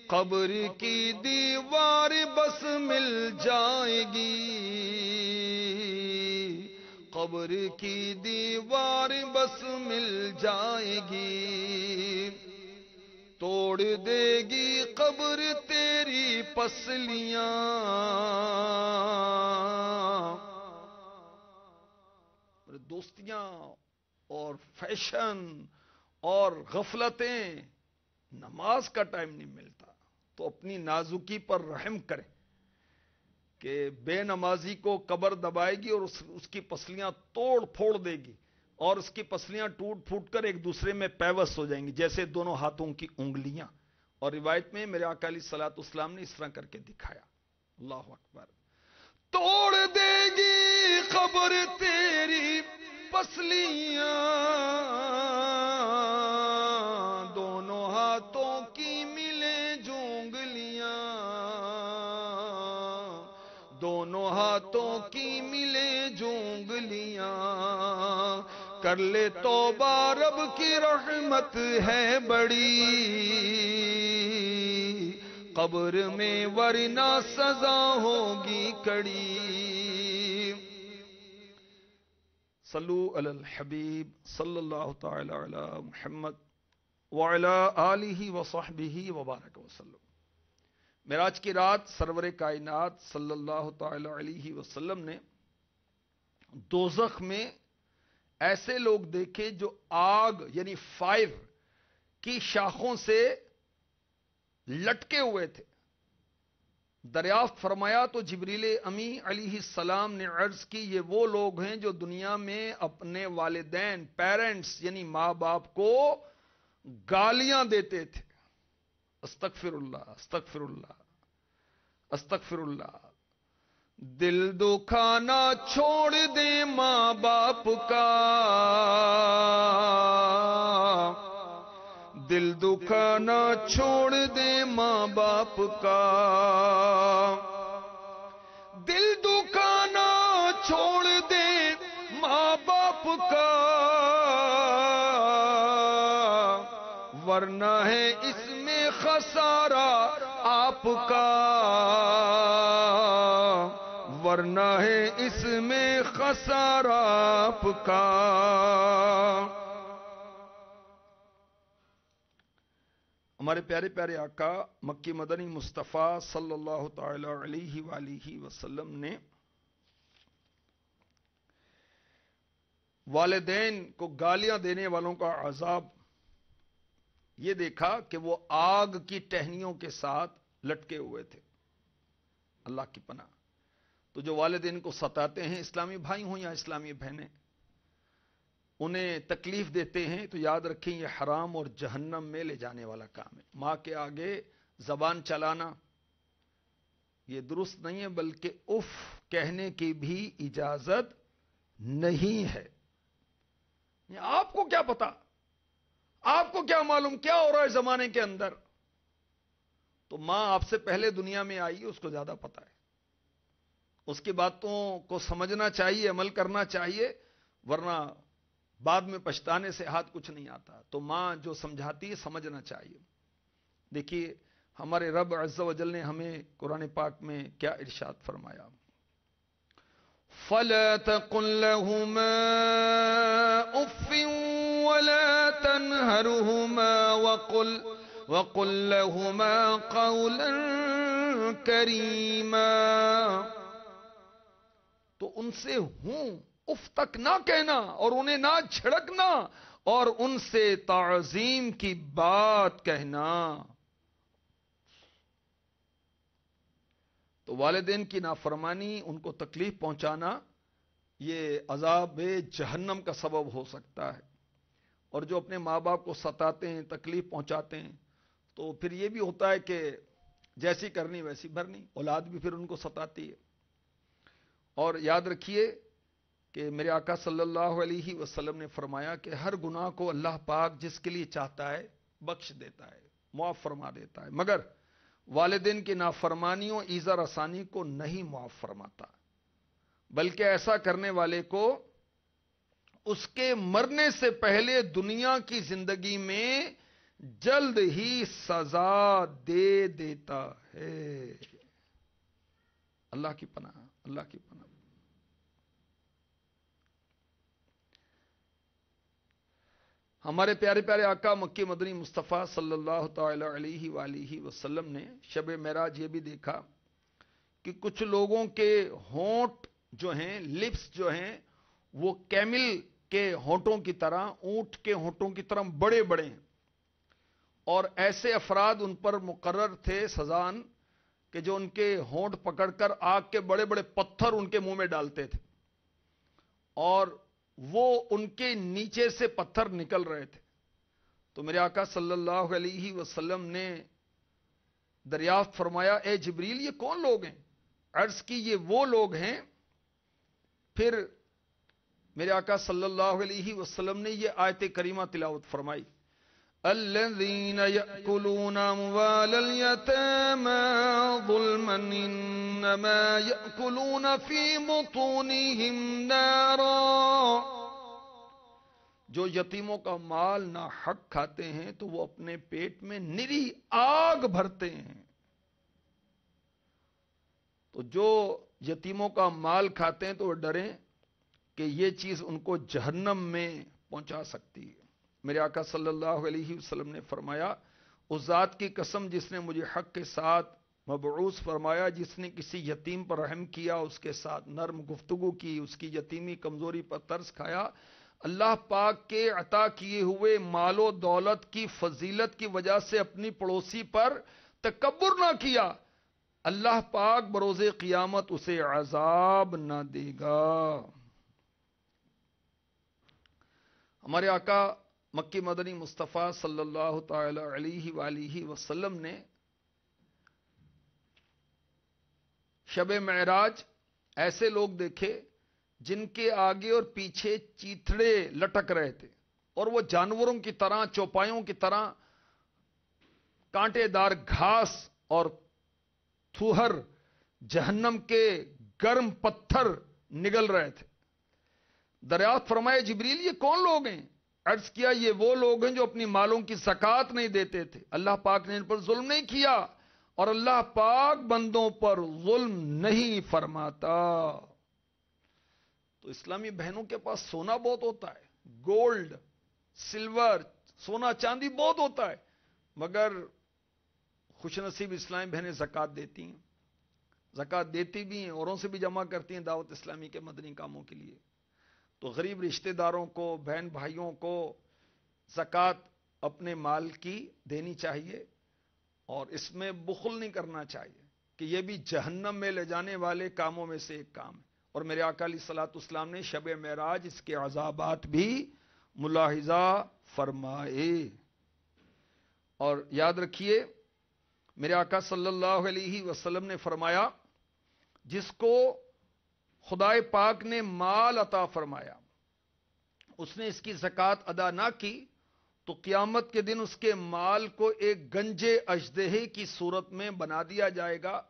قبر کی دیوار بس مل جائے گی، قبر کی دیوار بس مل جائے گی، توڑ دے گی قبر تیری پسلیاں، دوستیاں اور فیشن اور غفلتیں، نماز کا ٹائم نہیں ملتا، تو اپنی نازکی پر رحم کریں کہ بے نمازی کو قبر دبائے گی اور اس کی پسلیاں توڑ پھوڑ دے گی، اور اس کی پسلیاں ٹوٹ پھوٹ کر ایک دوسرے میں پیوست ہو جائیں گی جیسے دونوں ہاتھوں کی انگلیاں، اور روایت میں میرے آقا علیہ الصلوۃ والسلام نے اس طرح کر کے دکھایا۔ اللہ اکبر۔ توڑ دے گی قبر تیری پسلیاں، دونوں ہاتھوں کی ملے جو انگلیاں، دونوں ہاتھوں کی ملے جو انگلیاں، کر لے توبہ رب کی رحمت ہے بڑی، قبر میں ورنہ سزا ہوگی کڑی۔ صلو علی الحبیب صلی اللہ تعالی علی محمد وعلی آلہ وصحبہ وبارک وسلم۔ معراج کی رات سرور کائنات صلی اللہ تعالی علیہ وسلم نے دوزخ میں ایسے لوگ دیکھے جو آگ یعنی فائر کی شاخوں سے لٹکے ہوئے تھے۔ دریافت فرمایا تو جبریل امی علیہ السلام نے عرض کی یہ وہ لوگ ہیں جو دنیا میں اپنے والدین پیرنٹس یعنی ماں باپ کو گالیاں دیتے تھے۔ استغفر اللہ استغفر اللہ استغفر اللہ۔ دل دکھانا چھوڑ دے ماں باپ کا، دل دکھانا چھوڑ دے ماں باپ کا، دل دکھ ورنہ ہے اس میں خسارہ آپ کا، ورنہ ہے اس میں خسارہ آپ کا۔ ہمارے پیارے پیارے آقا مکی مدنی مصطفیٰ صلی اللہ تعالی علیہ وآلہ وسلم نے والدین کو گالیاں دینے والوں کا عذاب یہ دیکھا کہ وہ آگ کی ٹہنیوں کے ساتھ لٹکے ہوئے تھے۔ اللہ کی پناہ۔ تو جو والدین کو ستاتے ہیں، اسلامی بھائی ہوں یا اسلامی بہنیں، انہیں تکلیف دیتے ہیں، تو یاد رکھیں یہ حرام اور جہنم میں لے جانے والا کام ہے۔ ماں کے آگے زبان چلانا یہ درست نہیں ہے، بلکہ اف کہنے کی بھی اجازت نہیں ہے۔ آپ کو کیا پتا، آپ کو کیا معلوم کیا ہو رہا ہے زمانے کے اندر؟ تو ماں آپ سے پہلے دنیا میں آئی، اس کو زیادہ پتا ہے، اس کی باتوں کو سمجھنا چاہیے، عمل کرنا چاہیے، ورنہ بعد میں پچھتانے سے ہاتھ کچھ نہیں آتا۔ تو ماں جو سمجھاتی ہے سمجھنا چاہیے۔ دیکھیے ہمارے رب عز و جل نے ہمیں قرآن پاک میں کیا ارشاد فرمایا، فَلَا تَقُل لَّهُمَا أُفٍّ وَلَا تَنْهَرْهُمَا وَقُل لَّهُمَا قَوْلًا كَرِيمًا۔ تو ان سے ہوں اف تک نہ کہنا اور انہیں نہ جھڑکنا اور ان سے تعظیم کی بات کہنا۔ تو والدین کی نافرمانی، ان کو تکلیف پہنچانا، یہ عذاب جہنم کا سبب ہو سکتا ہے۔ اور جو اپنے ماں باپ کو ستاتے ہیں، تکلیف پہنچاتے ہیں، تو پھر یہ بھی ہوتا ہے کہ جیسی کرنی ویسی بھرنی، اولاد بھی پھر ان کو ستاتی ہے۔ اور یاد رکھیے کہ میرے آقا صلی اللہ علیہ وسلم نے فرمایا کہ ہر گناہ کو اللہ پاک جس کے لیے چاہتا ہے بخش دیتا ہے، معاف فرما دیتا ہے، مگر والدین کی نافرمانیوں ایذا رسانی کو نہیں معاف فرماتا، بلکہ ایسا کرنے والے کو اس کے مرنے سے پہلے دنیا کی زندگی میں جلد ہی سزا دے دیتا ہے۔ اللہ کی پناہ، اللہ کی پناہ۔ ہمارے پیارے پیارے آقا مکی مدنی مصطفیٰ صلی اللہ تعالی علیہ وآلہ وسلم نے شب معراج یہ بھی دیکھا کہ کچھ لوگوں کے ہونٹ جو ہیں، لپس جو ہیں، وہ کیمل کے ہونٹوں کی طرح، اونٹ کے ہونٹوں کی طرح بڑے بڑے ہیں، اور ایسے افراد ان پر مقرر تھے سزان کہ جو ان کے ہونٹ پکڑ کر آگ کے بڑے بڑے پتھر ان کے منہ میں ڈالتے تھے، اور وہ ان کے نیچے سے پتھر نکل رہے تھے۔ تو میرے آقا صلی اللہ علیہ وسلم نے دریافت فرمایا، اے جبریل یہ کون لوگ ہیں؟ عرض کی یہ وہ لوگ ہیں۔ پھر میرے آقا صلی اللہ علیہ وسلم نے یہ آیت کریمہ تلاوت فرمائی، الذین یأکلون اموال الیتامی ظلما انما یأکلون فی بطونہم نارا۔ جو یتیموں کا مال ناحق کھاتے ہیں تو وہ اپنے پیٹ میں نری آگ بھرتے ہیں۔ تو جو یتیموں کا مال کھاتے ہیں تو وہ ڈریں کہ یہ چیز ان کو جہنم میں پہنچا سکتی ہے۔ میرے آقا صلی اللہ علیہ وسلم نے فرمایا، اس ذات کی قسم جس نے مجھے حق کے ساتھ مبعوث فرمایا، جس نے کسی یتیم پر رحم کیا، اس کے ساتھ نرم گفتگو کی، اس کی یتیمی کمزوری پر ترس کھایا، اللہ پاک کے عطا کیے ہوئے مال و دولت کی فضیلت کی وجہ سے اپنی پڑوسی پر تکبر نہ کیا، اللہ پاک بروز قیامت اسے عذاب نہ دے گا۔ ہمارے آقا مکی مدنی مصطفیٰ صلی اللہ تعالی علیہ وآلہ وسلم نے شب معراج ایسے لوگ دیکھے جن کے آگے اور پیچھے چیتڑے لٹک رہے تھے، اور وہ جانوروں کی طرح، چوپایوں کی طرح کانٹے دار گھاس اور تھوہر جہنم کے گرم پتھر نگل رہے تھے۔ دریافت فرمائے، جبریل یہ کون لوگ ہیں؟ عرض کیا یہ وہ لوگ ہیں جو اپنی مالوں کی زکات نہیں دیتے تھے، اللہ پاک نے ان پر ظلم نہیں کیا اور اللہ پاک بندوں پر ظلم نہیں فرماتا۔ تو اسلامی بہنوں کے پاس سونا بہت ہوتا ہے، گولڈ، سلور، سونا چاندی بہت ہوتا ہے، مگر خوش نصیب اسلامی بہنیں زکات دیتی ہیں، زکات دیتی بھی ہیں، اوروں سے بھی جمع کرتی ہیں دعوت اسلامی کے مدنی کاموں کے لیے۔ تو غریب رشتہ داروں کو، بہن بھائیوں کو زکات اپنے مال کی دینی چاہیے اور اس میں بخل نہیں کرنا چاہیے کہ یہ بھی جہنم میں لے جانے والے کاموں میں سے ایک کام ہے۔ اور میرے آقا علیہ الصلوۃ والسلام نے شب معراج اس کے عذابات بھی ملاحظہ فرمائے۔ اور یاد رکھیے میرے آقا صلی اللہ علیہ وسلم نے فرمایا جس کو خدائے پاک نے مال عطا فرمایا اس نے اس کی زکات ادا نہ کی تو قیامت کے دن اس کے مال کو ایک گنجے اژدہے کی صورت میں بنا دیا جائے گا،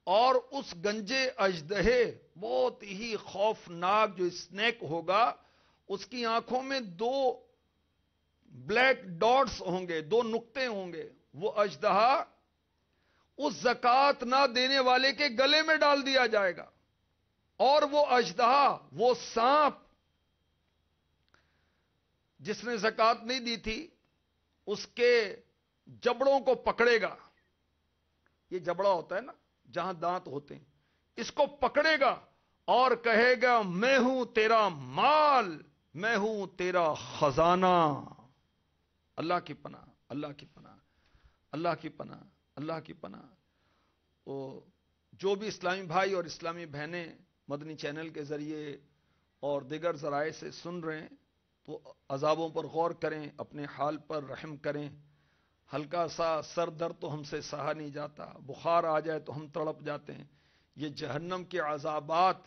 اور اس گنجے اژدہے بہت ہی خوفناک جو اسنیک ہوگا، اس کی آنکھوں میں دو بلیک ڈاٹس ہوں گے، دو نقطے ہوں گے، وہ اژدہا اس زکات نہ دینے والے کے گلے میں ڈال دیا جائے گا، اور وہ اژدہا، وہ سانپ جس نے زکات نہیں دی تھی اس کے جبڑوں کو پکڑے گا، یہ جبڑا ہوتا ہے نا جہاں دانت ہوتے ہیں، اس کو پکڑے گا اور کہے گا میں ہوں تیرا مال، میں ہوں تیرا خزانہ۔ اللہ کی پناہ، اللہ کی پناہ، اللہ کی پناہ، اللہ کی پناہ۔ جو بھی اسلامی بھائی اور اسلامی بہنیں مدنی چینل کے ذریعے اور دیگر ذرائع سے سن رہے ہیں تو عذابوں پر غور کریں، اپنے حال پر رحم کریں۔ ہلکا سا سر درد تو ہم سے سہا نہیں جاتا، بخار آ جائے تو ہم تڑپ جاتے ہیں۔ یہ جہنم کے عذابات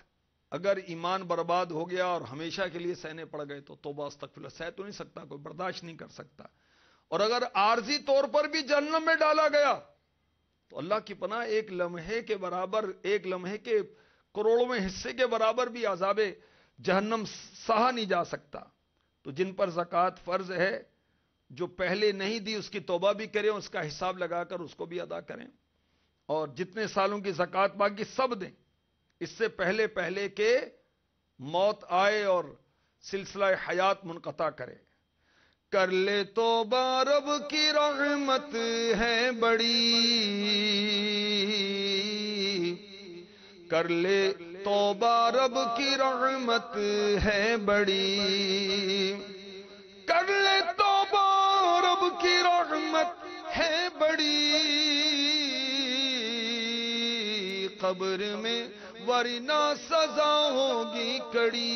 اگر ایمان برباد ہو گیا اور ہمیشہ کے لیے سہنے پڑ گئے تو توبہ استغفر اللہ، سہ تو نہیں سکتا، کوئی برداشت نہیں کر سکتا۔ اور اگر عارضی طور پر بھی جہنم میں ڈالا گیا تو اللہ کی پناہ ایک لمحے کے برابر، ایک لمحے کے کروڑویں حصے کے برابر بھی عذاب جہنم سہا نہیں جا سکتا۔ تو جن پر زکوٰۃ فرض ہے، جو پہلے نہیں دی اس کی توبہ بھی کریں، اس کا حساب لگا کر اس کو بھی ادا کریں، اور جتنے سالوں کی زکوٰۃ باقی سب دیں، اس سے پہلے پہلے کہ موت آئے اور سلسلہ حیات منقطع کرے۔ کر لے توبہ رب کی رحمت ہے بڑی، کر لے توبہ رب کی رحمت ہے بڑی، کر لے توبہ رب کی رحمت ہے بڑی، قبر میں ورنہ سزا ہوگی کڑی،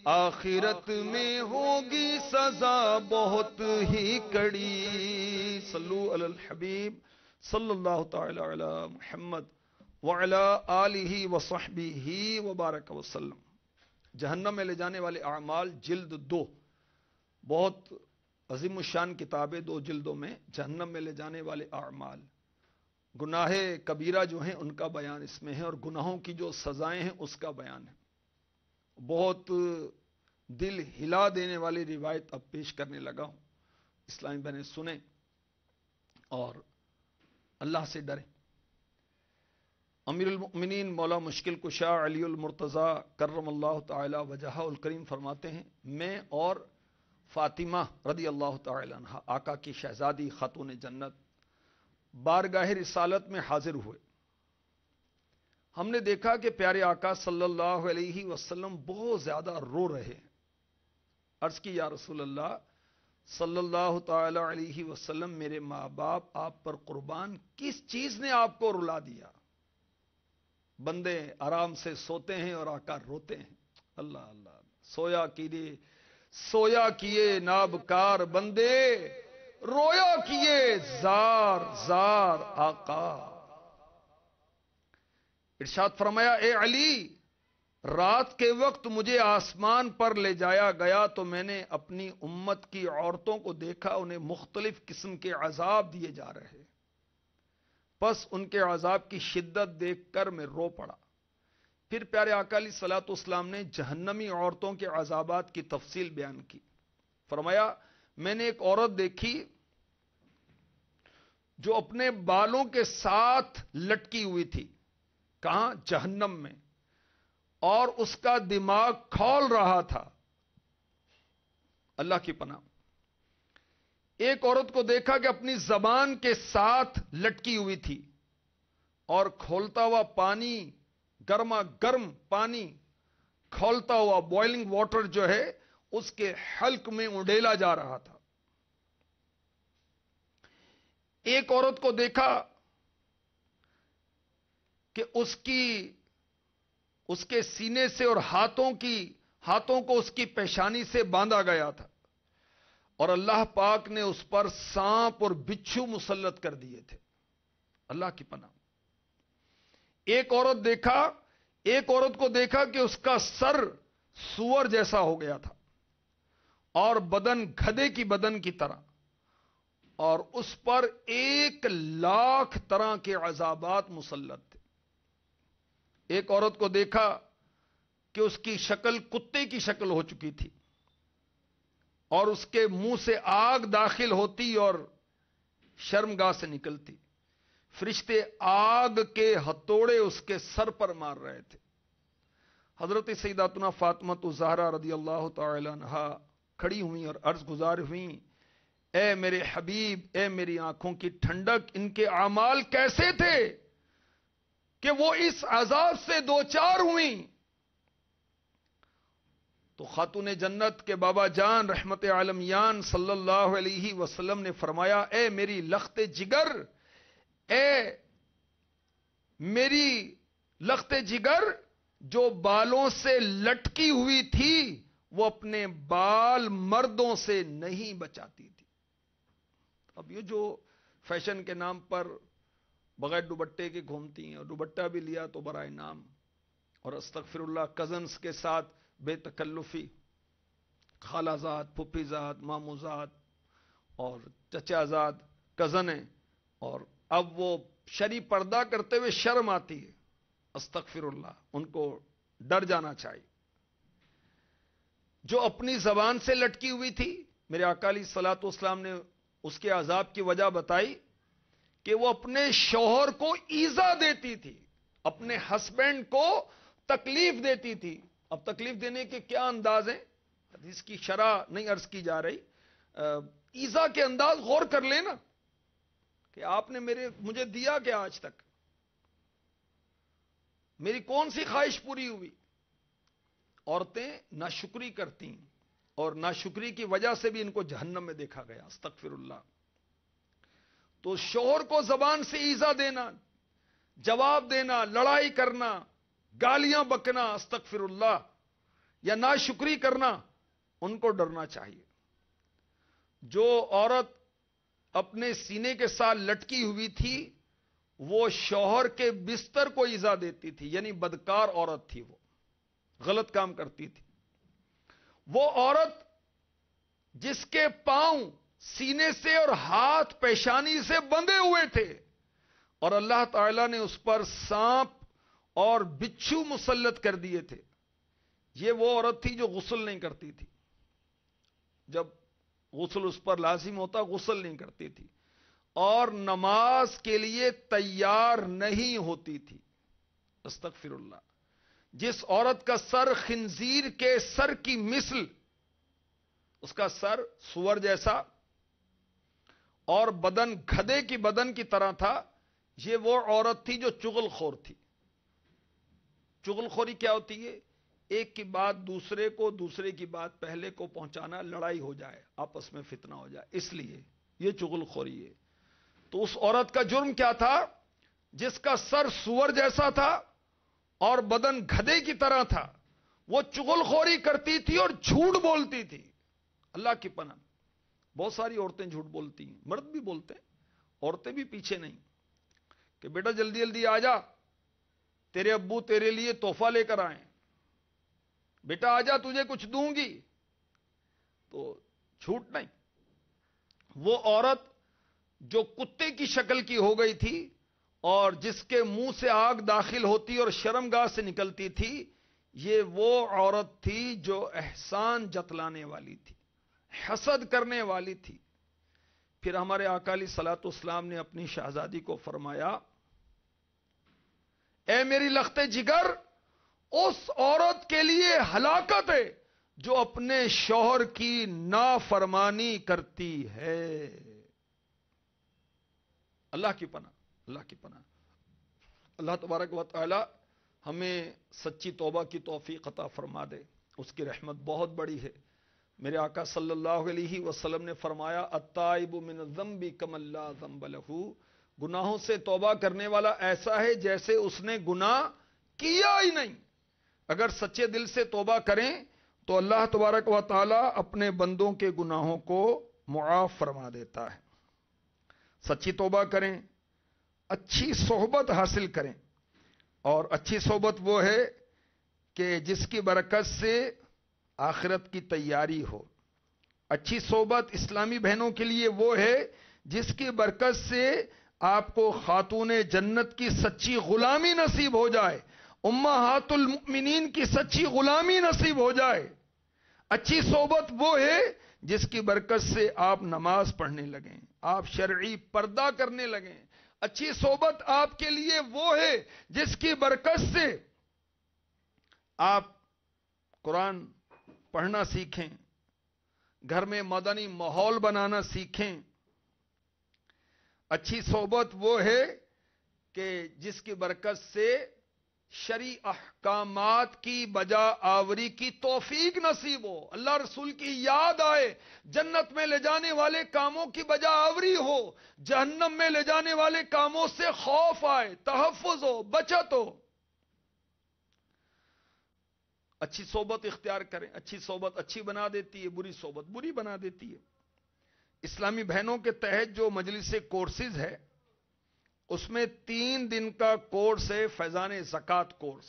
آخرت میں ہوگی سزا بہت ہی کڑی۔ صلو علی الحبیب صلی اللہ تعالی علی محمد وعلی آلہ وصحبہ وبارک وسلم۔ جہنم میں لے جانے والے اعمال جلد 2، بہت عظیم الشان کتاب ہے، 2 جلدوں میں جہنم میں لے جانے والے اعمال، گناہ کبیرہ جو ہیں ان کا بیان اس میں ہے، اور گناہوں کی جو سزائیں ہیں اس کا بیان ہے۔ بہت دل ہلا دینے والی روایت اب پیش کرنے لگا ہوں، اسلامی بہنیں سنیں اور اللہ سے ڈریں۔ امیر المؤمنین مولا مشکل کشا علی المرتضی کرم اللہ تعالی وجہہ الکریم فرماتے ہیں، میں اور فاطمہ رضی اللہ تعالی عنہ آقا کی شہزادی خاتون جنت بارگاہ رسالت میں حاضر ہوئے۔ ہم نے دیکھا کہ پیارے آقا صلی اللہ علیہ وسلم بہت زیادہ رو رہے ہیں۔ عرض کی یا رسول اللہ صلی اللہ تعالی علیہ وسلم، میرے ماں باپ آپ پر قربان، کس چیز نے آپ کو رلا دیا؟ بندے آرام سے سوتے ہیں اور آقا روتے ہیں۔ اللہ اللہ، سویا کیے نابکار بندے، رویا کیے زار زار آقا۔ ارشاد فرمایا اے علی، رات کے وقت مجھے آسمان پر لے جایا گیا تو میں نے اپنی امت کی عورتوں کو دیکھا، انہیں مختلف قسم کے عذاب دیے جا رہے، بس ان کے عذاب کی شدت دیکھ کر میں رو پڑا۔ پھر پیارے آقا علیہ الصلوۃ والسلام نے جہنمی عورتوں کے عذابات کی تفصیل بیان کی. فرمایا میں نے ایک عورت دیکھی جو اپنے بالوں کے ساتھ لٹکی ہوئی تھی. کہاں؟ جہنم میں. اور اس کا دماغ کھول رہا تھا. اللہ کی پناہ. ایک عورت کو دیکھا کہ اپنی زبان کے ساتھ لٹکی ہوئی تھی اور کھولتا ہوا پانی، گرما گرم پانی کھولتا ہوا بوائلنگ واٹر جو ہے اس کے حلق میں اڈیلا جا رہا تھا. ایک عورت کو دیکھا کہ اس کے سینے سے اور ہاتھوں کو اس کی پیشانی سے باندھا گیا تھا اور اللہ پاک نے اس پر سانپ اور بچھو مسلط کر دیے تھے. اللہ کی پناہ. ایک عورت کو دیکھا کہ اس کا سر سور جیسا ہو گیا تھا اور بدن گدھے کی بدن کی طرح، اور اس پر 1,00,000 طرح کے عذابات مسلط تھے. ایک عورت کو دیکھا کہ اس کی شکل کتے کی شکل ہو چکی تھی اور اس کے منہ سے آگ داخل ہوتی اور شرمگاہ سے نکلتی. فرشتے آگ کے ہتھوڑے اس کے سر پر مار رہے تھے. حضرت سیداتنا فاطمہ الزہرا رضی اللہ تعالی عنہا کھڑی ہوئیں اور عرض گزار ہوئیں، اے میرے حبیب، اے میری آنکھوں کی ٹھنڈک، ان کے اعمال کیسے تھے کہ وہ اس عذاب سے دوچار ہوئیں؟ تو خاتون جنت کے بابا جان رحمت عالمیان صلی اللہ علیہ وسلم نے فرمایا، اے میری لخت جگر، اے میری لخت جگر، جو بالوں سے لٹکی ہوئی تھی وہ اپنے بال مردوں سے نہیں بچاتی تھی. اب یہ جو فیشن کے نام پر بغیر دوپٹے کے گھومتی ہیں اور دوپٹہ بھی لیا تو برائے نام، اور استغفر اللہ کزنز کے ساتھ بے تکلفی، خالہ زاد، پھپھی زاد، مامو زاد اور چچا زاد کزن ہیں، اور اب وہ شرعی پردہ کرتے ہوئے شرم آتی ہے. استغفر اللہ. ان کو ڈر جانا چاہیے. جو اپنی زبان سے لٹکی ہوئی تھی، میرے آقا علیہ الصلوۃ والسلام نے اس کے عذاب کی وجہ بتائی کہ وہ اپنے شوہر کو ایذا دیتی تھی، اپنے ہسبینڈ کو تکلیف دیتی تھی. اب تکلیف دینے کے کیا انداز ہیں، حدیث کی شرح نہیں عرض کی جا رہی. ایذا کے انداز غور کر لینا کہ آپ نے مجھے دیا کیا آج تک، میری کون سی خواہش پوری ہوئی. عورتیں ناشکری کرتی ہیں اور ناشکری کی وجہ سے بھی ان کو جہنم میں دیکھا گیا. استغفر اللہ. تو شوہر کو زبان سے ایذا دینا، جواب دینا، لڑائی کرنا، گالیاں بکنا، استغفر اللہ، یا ناشکری کرنا، ان کو ڈرنا چاہیے. جو عورت اپنے سینے کے ساتھ لٹکی ہوئی تھی وہ شوہر کے بستر کو ایذا دیتی تھی، یعنی بدکار عورت تھی، وہ غلط کام کرتی تھی. وہ عورت جس کے پاؤں سینے سے اور ہاتھ پیشانی سے بندھے ہوئے تھے اور اللہ تعالی نے اس پر سانپ اور بچھو مسلط کر دیے تھے، یہ وہ عورت تھی جو غسل نہیں کرتی تھی. جب غسل اس پر لازم ہوتا غسل نہیں کرتی تھی اور نماز کے لیے تیار نہیں ہوتی تھی. استغفر اللہ. جس عورت کا سر خنزیر کے سر کی مثل، اس کا سر سور جیسا اور بدن گدھے کی بدن کی طرح تھا، یہ وہ عورت تھی جو چغل خور تھی. چغل خوری کیا ہوتی ہے؟ ایک کی بات دوسرے کو، دوسرے کی بات پہلے کو پہنچانا، لڑائی ہو جائے، آپس میں فتنہ ہو جائے، اس لیے یہ چغل خوری ہے. تو اس عورت کا جرم کیا تھا؟ جس کا سر سور جیسا تھا اور بدن گدھے کی طرح تھا، وہ چغل خوری کرتی تھی اور جھوٹ بولتی تھی. اللہ کی پناہ. بہت ساری عورتیں جھوٹ بولتی ہیں، مرد بھی بولتے ہیں، عورتیں بھی پیچھے نہیں، کہ بیٹا جلدی جلدی آ جا، تیرے ابو تیرے لیے تحفہ لے کر آئیں، بیٹا آ جا تجھے کچھ دوں گی. تو جھوٹ نہیں. وہ عورت جو کتے کی شکل کی ہو گئی تھی اور جس کے منہ سے آگ داخل ہوتی اور شرمگاہ سے نکلتی تھی، یہ وہ عورت تھی جو احسان جتلانے والی تھی، حسد کرنے والی تھی۔ پھر ہمارے آقا علیہ الصلوۃ والسلام نے اپنی شہزادی کو فرمایا، اے میری لخت جگر، اس عورت کے لیے ہلاکت ہے جو اپنے شوہر کی نافرمانی کرتی ہے۔ اللہ کی پناہ، اللہ کی پناہ۔ اللہ تبارک و تعالی ہمیں سچی توبہ کی توفیق عطا فرما دے، اس کی رحمت بہت بڑی ہے۔ میرے آقا صلی اللہ علیہ وسلم نے فرمایا، التائب من الذنب کمن لا ذنب لہ، گناہوں سے توبہ کرنے والا ایسا ہے جیسے اس نے گناہ کیا ہی نہیں۔ اگر سچے دل سے توبہ کریں تو اللہ تبارک و تعالی اپنے بندوں کے گناہوں کو معاف فرما دیتا ہے۔ سچی توبہ کریں، اچھی صحبت حاصل کریں، اور اچھی صحبت وہ ہے کہ جس کی برکت سے آخرت کی تیاری ہو۔ اچھی صحبت اسلامی بہنوں کے لیے وہ ہے جس کی برکت سے آپ کو خاتون جنت کی سچی غلامی نصیب ہو جائے، امہات المؤمنین کی سچی غلامی نصیب ہو جائے۔ اچھی صحبت وہ ہے جس کی برکت سے آپ نماز پڑھنے لگیں، آپ شرعی پردہ کرنے لگیں۔ اچھی صحبت آپ کے لیے وہ ہے جس کی برکت سے آپ قرآن پڑھنا سیکھیں، گھر میں مدنی ماحول بنانا سیکھیں۔ اچھی صحبت وہ ہے کہ جس کی برکت سے شرعی احکامات کی بجا آوری کی توفیق نصیب ہو، اللہ رسول کی یاد آئے، جنت میں لے جانے والے کاموں کی بجا آوری ہو، جہنم میں لے جانے والے کاموں سے خوف آئے، تحفظ ہو، بچت ہو۔ اچھی صحبت اختیار کریں۔ اچھی صحبت اچھی بنا دیتی ہے، بری صحبت بری بنا دیتی ہے۔ اسلامی بہنوں کے تحت جو مجلس کورسز ہے، اس میں 3 دن کا کورس ہے، فیضان زکوٰۃ کورس،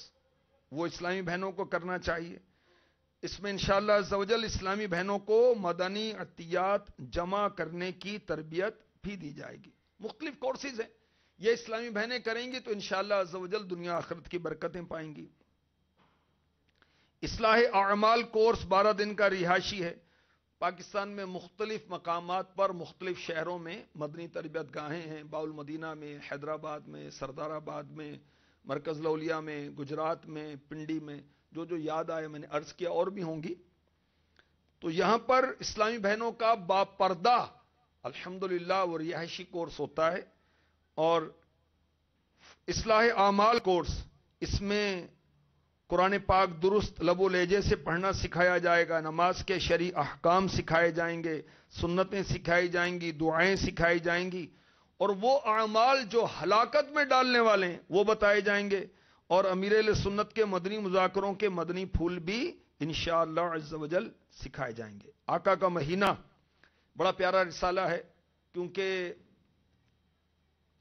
وہ اسلامی بہنوں کو کرنا چاہیے۔ اس میں انشاءاللہ عزوجل اسلامی بہنوں کو مدنی عطیات جمع کرنے کی تربیت بھی دی جائے گی۔ مختلف کورسز ہیں، یہ اسلامی بہنیں کریں گی تو انشاءاللہ عزوجل دنیا آخرت کی برکتیں پائیں گی۔ اصلاح اعمال کورس 12 دن کا رہائشی ہے۔ پاکستان میں مختلف مقامات پر، مختلف شہروں میں مدنی تربیت گاہیں ہیں، باول مدینہ میں، حیدرآباد میں، سردار آباد میں، مرکز لولیا میں، گجرات میں، پنڈی میں، جو یاد آئے میں نے عرض کیا، اور بھی ہوں گی۔ تو یہاں پر اسلامی بہنوں کا باپردہ الحمدللہ وہ رہائشی کورس ہوتا ہے۔ اور اصلاح اعمال کورس، اس میں قرآن پاک درست لب و لہجے سے پڑھنا سکھایا جائے گا، نماز کے شرعی احکام سکھائے جائیں گے، سنتیں سکھائی جائیں گی، دعائیں سکھائی جائیں گی، اور وہ اعمال جو ہلاکت میں ڈالنے والے ہیں وہ بتائے جائیں گے، اور امیر اہل سنت کے مدنی مذاکروں کے مدنی پھول بھی انشاءاللہ عز و جل سکھائے جائیں گے۔ آقا کا مہینہ بڑا پیارا رسالہ ہے، کیونکہ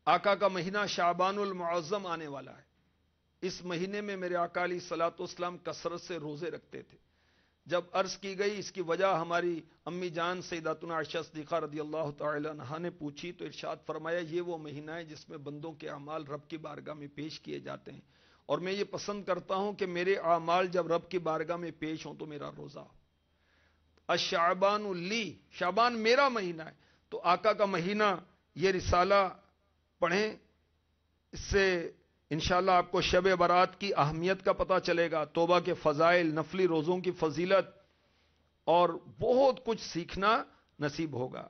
آقا کا مہینہ شعبان المعظم آنے والا ہے۔ اس مہینے میں میرے آقا علیہ الصلوۃ والسلام کثرت سے روزے رکھتے تھے۔ جب عرض کی گئی اس کی وجہ ہماری امی جان سیداتنا عائشہ صدیقہ رضی اللہ تعالی عنہا نے پوچھی تو ارشاد فرمایا، یہ وہ مہینہ ہے جس میں بندوں کے اعمال رب کی بارگاہ میں پیش کیے جاتے ہیں، اور میں یہ پسند کرتا ہوں کہ میرے اعمال جب رب کی بارگاہ میں پیش ہوں تو میرا روزہ ہو۔ الشعبان لی، شعبان میرا مہینہ ہے، تو آقا کا مہینہ یہ رسالہ پڑھیں، اس سے انشاءاللہ آپ کو شب برات کی اہمیت کا پتہ چلے گا، توبہ کے فضائل، نفلی روزوں کی فضیلت، اور بہت کچھ سیکھنا نصیب ہوگا۔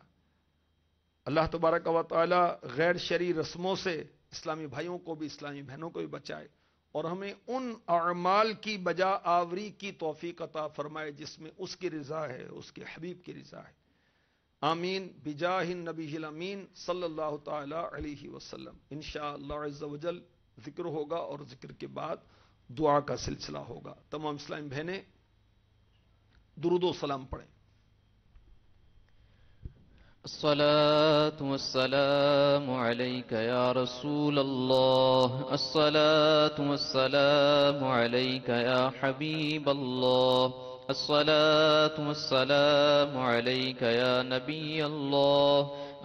اللہ تبارک و تعالی غیر شرعی رسموں سے اسلامی بھائیوں کو بھی، اسلامی بہنوں کو بھی بچائے، اور ہمیں ان اعمال کی بجا آوری کی توفیق عطا فرمائے جس میں اس کی رضا ہے، اس کے حبیب کی رضا ہے۔ آمین بجاہ النبی الامین صلی اللہ تعالی علیہ وسلم۔ انشاءاللہ عز و جل ذکر ہوگا، اور ذکر کے بعد دعا کا سلسلہ ہوگا۔ تمام اسلامی بہنیں درود و سلام پڑھیں۔ الصلاة والسلام عليك يا رسول الله، الصلاة والسلام عليك يا حبيب الله، الصلاة والسلام عليك يا نبي الله،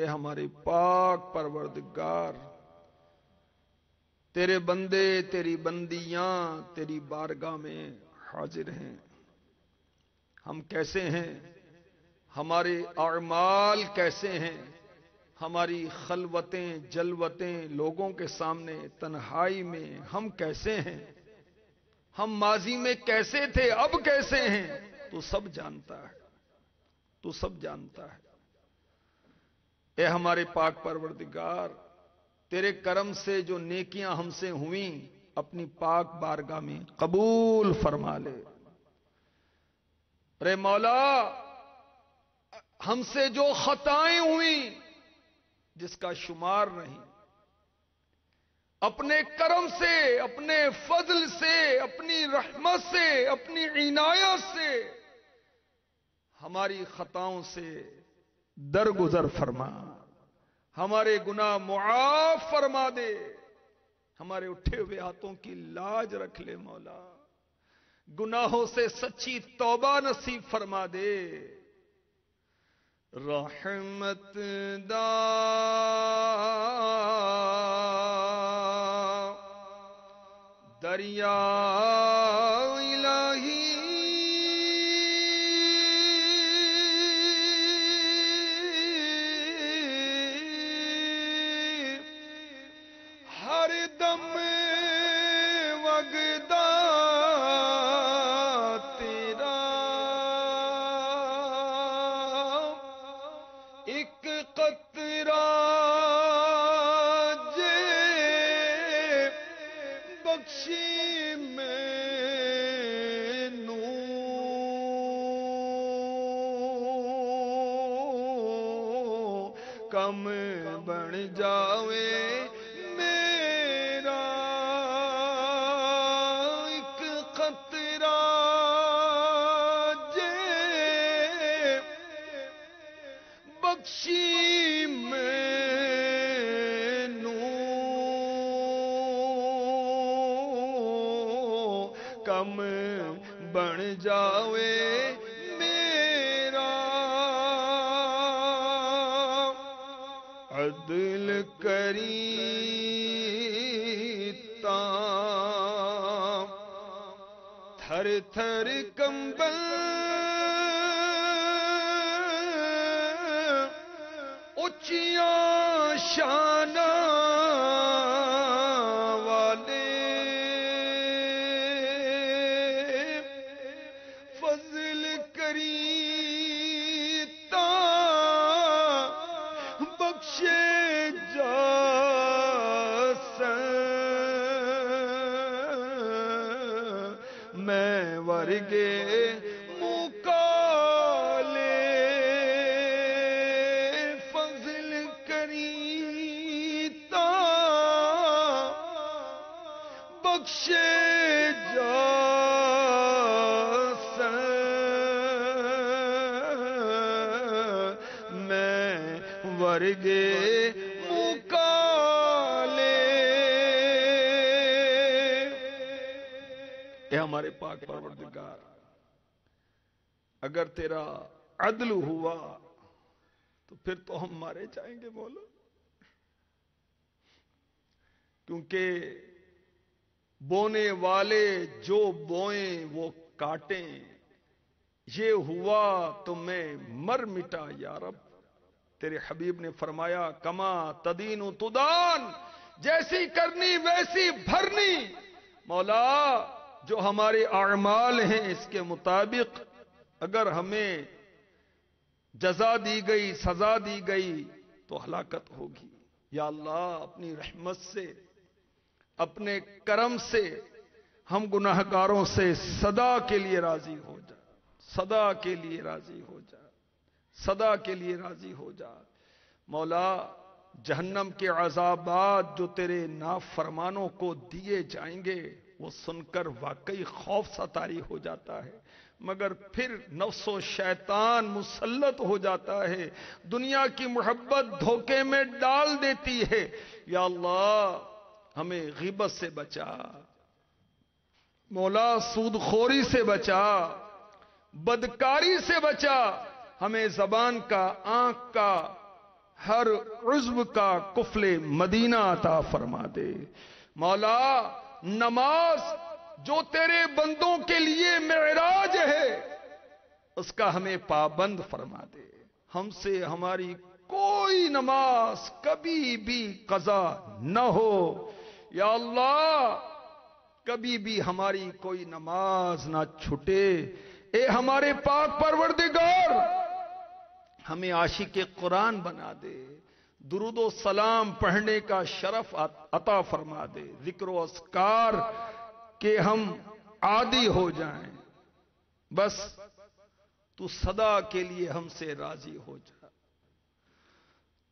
اے ہمارے پاک پروردگار، تیرے بندے تیری بندیاں تیری بارگاہ میں حاضر ہیں. ہم کیسے ہیں؟ ہمارے اعمال کیسے ہیں؟ ہماری خلوتیں جلوتیں لوگوں کے سامنے تنہائی میں ہم کیسے ہیں؟ ہم ماضی میں کیسے تھے، اب کیسے ہیں؟ تو سب جانتا ہے، تو سب جانتا ہے. اے ہمارے پاک پروردگار، تیرے کرم سے جو نیکیاں ہم سے ہوئیں اپنی پاک بارگاہ میں قبول فرما لے. رے مولا، ہم سے جو خطائیں ہوئیں جس کا شمار نہیں، اپنے کرم سے، اپنے فضل سے، اپنی رحمت سے، اپنی عنایت سے ہماری خطاؤں سے درگزر فرما، ہمارے گناہ معاف فرما دے، ہمارے اٹھے ہوئے ہاتھوں کی لاج رکھ لے مولا، گناہوں سے سچی توبہ نصیب فرما دے. رحمت دا دریا الہی ہر دم وگدا تیرا، ایک قطرہ جے بخشی مینوں، کم بن جاوے میرا، ایک قطرہ جے بخشی مینوں، کم بن جاوے میرا. عدل کری تاں تھر تھر کمبل، اچیاں شاناں والے فضل کری تاں بخشے جا سن، میں ورگے مکالے فضل کری تاں بخشے جا سن، میں ورگے مکالے. اے ہمارے پاک پروردگار، اگر تیرا عدل ہوا تو پھر تو ہم مارے جائیں گے مولا، کیونکہ بونے والے جو بوئیں وہ کاٹیں، یہ ہوا تو میں مر مٹا یا رب. تیرے حبیب نے فرمایا کما تدین تدان، جیسی کرنی ویسی بھرنی. مولا، جو ہمارے اعمال ہیں اس کے مطابق اگر ہمیں جزا دی گئی، سزا دی گئی تو ہلاکت ہوگی. یا اللہ، اپنی رحمت سے، اپنے کرم سے ہم گناہگاروں سے سدا کے لیے راضی ہو جا، سدا کے لیے راضی ہو جا، سدا کے لیے راضی ہو جا. مولا، جہنم کے عذابات جو تیرے نافرمانوں کو دیے جائیں گے وہ سن کر واقعی خوف سا طاری ہو جاتا ہے، مگر پھر نفس و شیطان مسلط ہو جاتا ہے، دنیا کی محبت دھوکے میں ڈال دیتی ہے. یا اللہ، ہمیں غیبت سے بچا مولا، سود خوری سے بچا، بدکاری سے بچا، ہمیں زبان کا، آنکھ کا، ہر عضو کا کفل مدینہ عطا فرما دے۔ مولا نماز جو تیرے بندوں کے لیے معراج ہے اس کا ہمیں پابند فرما دے۔ ہم سے ہماری کوئی نماز کبھی بھی قضا نہ ہو یا اللہ، کبھی بھی ہماری کوئی نماز نہ چھٹے۔ اے ہمارے پاک پروردگار، ہمیں عاشق قرآن بنا دے، درود و سلام پڑھنے کا شرف عطا فرما دے، ذکر و اذکار کہ ہم عادی ہو جائیں، بس تو صدا کے لیے ہم سے راضی ہو جا۔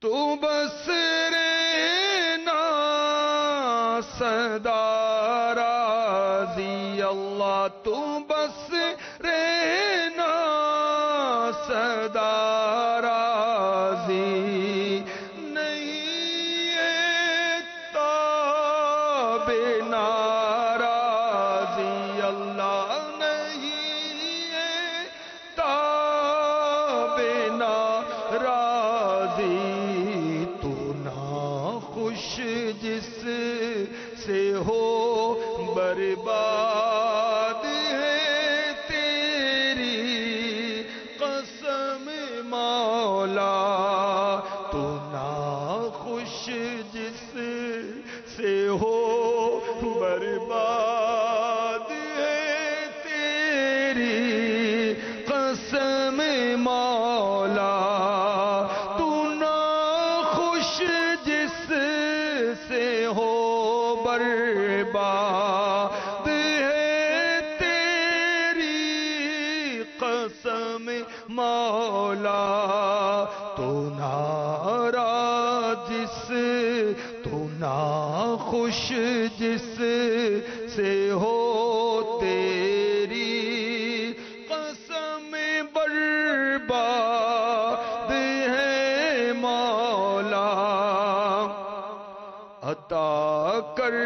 تو بس رہنا صدا راضی اللہ، تو بس رہنا صدا راضی، نہیں ہے تاب ناراضی اللہ، نہیں ہے تاب ناراضی، تو ناخوش جس سے ہو برباد ہے تیری قسم مولا، تو ناخوش جس سے ہو برباد ہے تیری قسم مولا، تو ناخوش جس سے ہو برباد ہے تیری قسم مولا، تو ناراض جس، تو ناخوش جس سے ہو تیری قسم برباد ہے مولا، عطا کر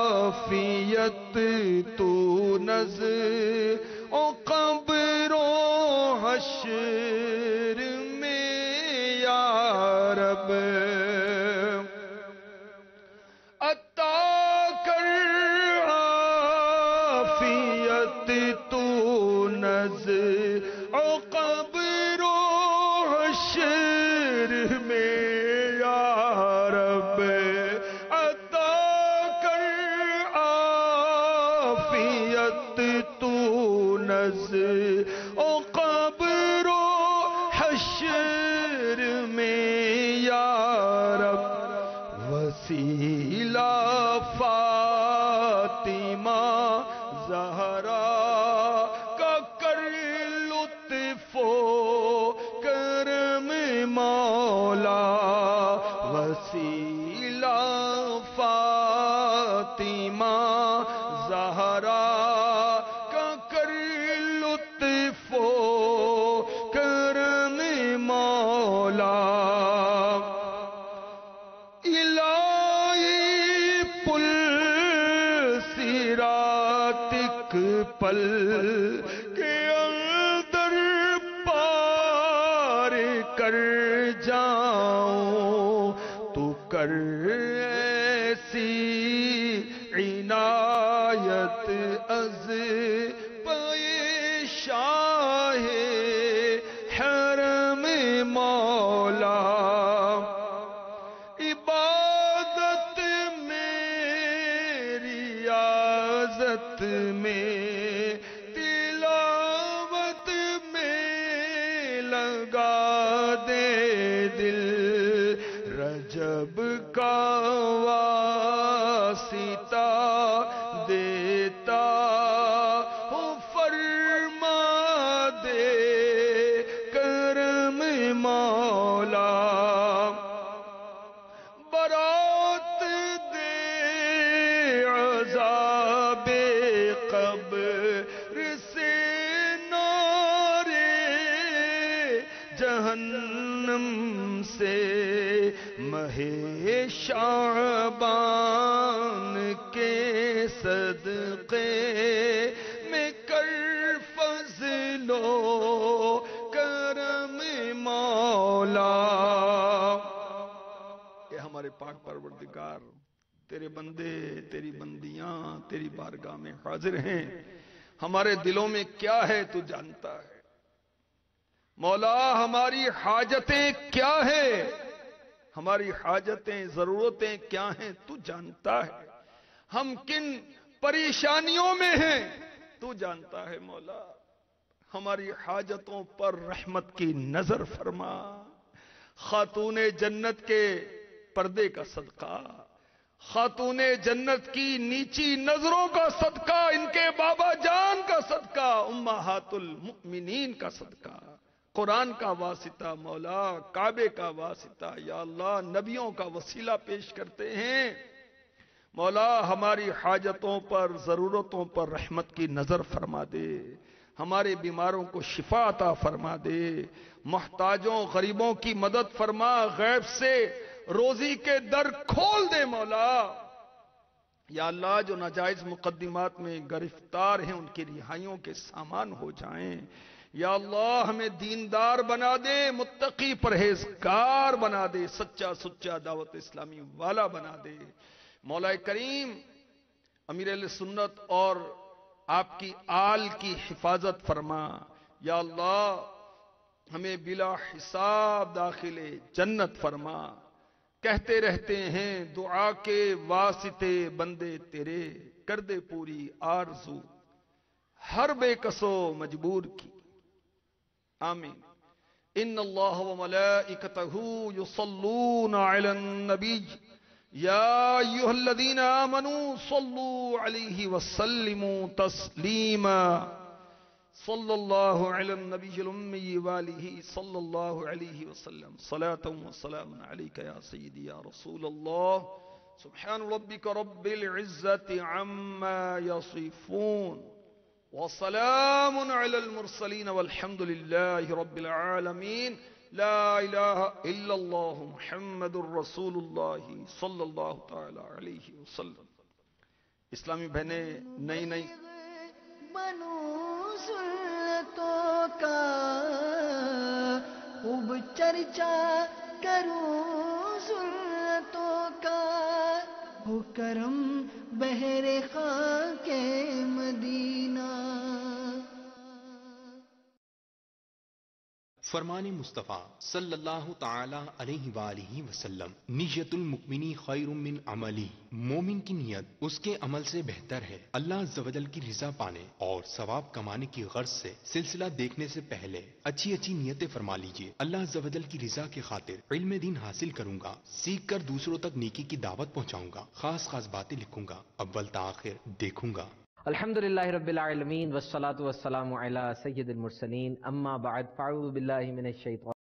عافیت تو نزع و قبر و حشر میں یا رب، عطا کر عافیت تو نزع و قبر و حشر میں یا رب، عطا کر عافیت تو نزع و قبر و حشر میں یا رب، وسیلہ فاطمہ زہرا کا کر لطف و کرم مولا، وسیلہ فاطمہ زہرا کا کر لطف و کرم مولا، الہی پل صراط ایک پل کے اندر پار کر جاؤں، تو کر ایسی عنایت از پائے شاہ حرم مولا، عبادت میں ریاضت میں تلاوت میں لگا دے دل، رجب کا واسطہ دیتا ہو فرما دے کرم مولا، برات دے عذاب قبر سے، نارے جہنم سے، ماہ شعبان کے صدقے میں کر فضل و کرم مولا، ہمارے پاک پروردگار، تیرے بندے تیری بندیاں تیری بارگاہ میں حاضر ہیں، ہمارے دلوں میں کیا ہے تو جانتا ہے۔ مولا ہماری حاجتیں کیا ہیں، ہماری حاجتیں ضرورتیں کیا ہیں تو جانتا ہے، ہم کن پریشانیوں میں ہیں تو جانتا ہے۔ مولا ہماری حاجتوں پر رحمت کی نظر فرما، خاتون جنت کے پردے کا صدقہ، خاتون جنت کی نیچی نظروں کا صدقہ، ان کے بابا جان کا صدقہ، امہات المؤمنین کا صدقہ، قرآن کا واسطہ، مولا کعبے کا واسطہ، یا اللہ نبیوں کا وسیلہ پیش کرتے ہیں۔ مولا ہماری حاجتوں پر ضرورتوں پر رحمت کی نظر فرما دے، ہمارے بیماروں کو شفا عطا فرما دے، محتاجوں غریبوں کی مدد فرما، غیب سے روزی کے در کھول دے مولا۔ یا اللہ جو ناجائز مقدمات میں گرفتار ہیں ان کی رہائیوں کے سامان ہو جائیں۔ یا اللہ ہمیں دیندار بنا دے، متقی پرہیزگار بنا دے، سچا سچا دعوت اسلامی والا بنا دے۔ مولا کریم امیر اہل سنت اور آپ کی آل کی حفاظت فرما۔ یا اللہ ہمیں بلا حساب داخل جنت فرما۔ کہتے رہتے ہیں دعا کے واسطے بندے تیرے، کر دے پوری آرزو ہر بے کسو مجبور کی، آمین۔ ان اللہ وملائکتہ یصلون علی النبی یا ایھا الذین آمنوا صلوا علیہ وسلموا تسلیما، صلی اللہ علی النبی الامی وآلہ صلی اللہ علیہ وسلم، صلاۃ وسلام علیک یا سیدی یا رسول اللہ، سبحان ربک رب العزت عما یصفون، وسلام علی المرسلین والحمد للہ رب العالمین، لا الہ الا اللہ محمد الرسول اللہ صلی اللہ تعالی علیہ وسلم۔ اسلامی بہنیں نئی نئی بنو سنتوں کا خوب چرچا کروں، سنتوں کا ہو کرم بہر خاک مدینہ۔ فرمان مصطفیٰ صلی اللہ تعالی علیہ وآلہ وسلم، نیت المؤمنی خیر من عملی، مومن کی نیت اس کے عمل سے بہتر ہے۔ اللہ عز و جل کی رضا پانے اور ثواب کمانے کی غرض سے سلسلہ دیکھنے سے پہلے اچھی اچھی نیتیں فرما لیجئے۔ اللہ عز و جل کی رضا کی خاطر علم دین حاصل کروں گا، سیکھ کر دوسروں تک نیکی کی دعوت پہنچاؤں گا، خاص خاص باتیں لکھوں گا، اول تاخر دیکھوں گا۔ الحمدللہ رب العالمین والصلاة والسلام علی سید المرسلین، اما بعد فاعوذ باللہ من الشیطان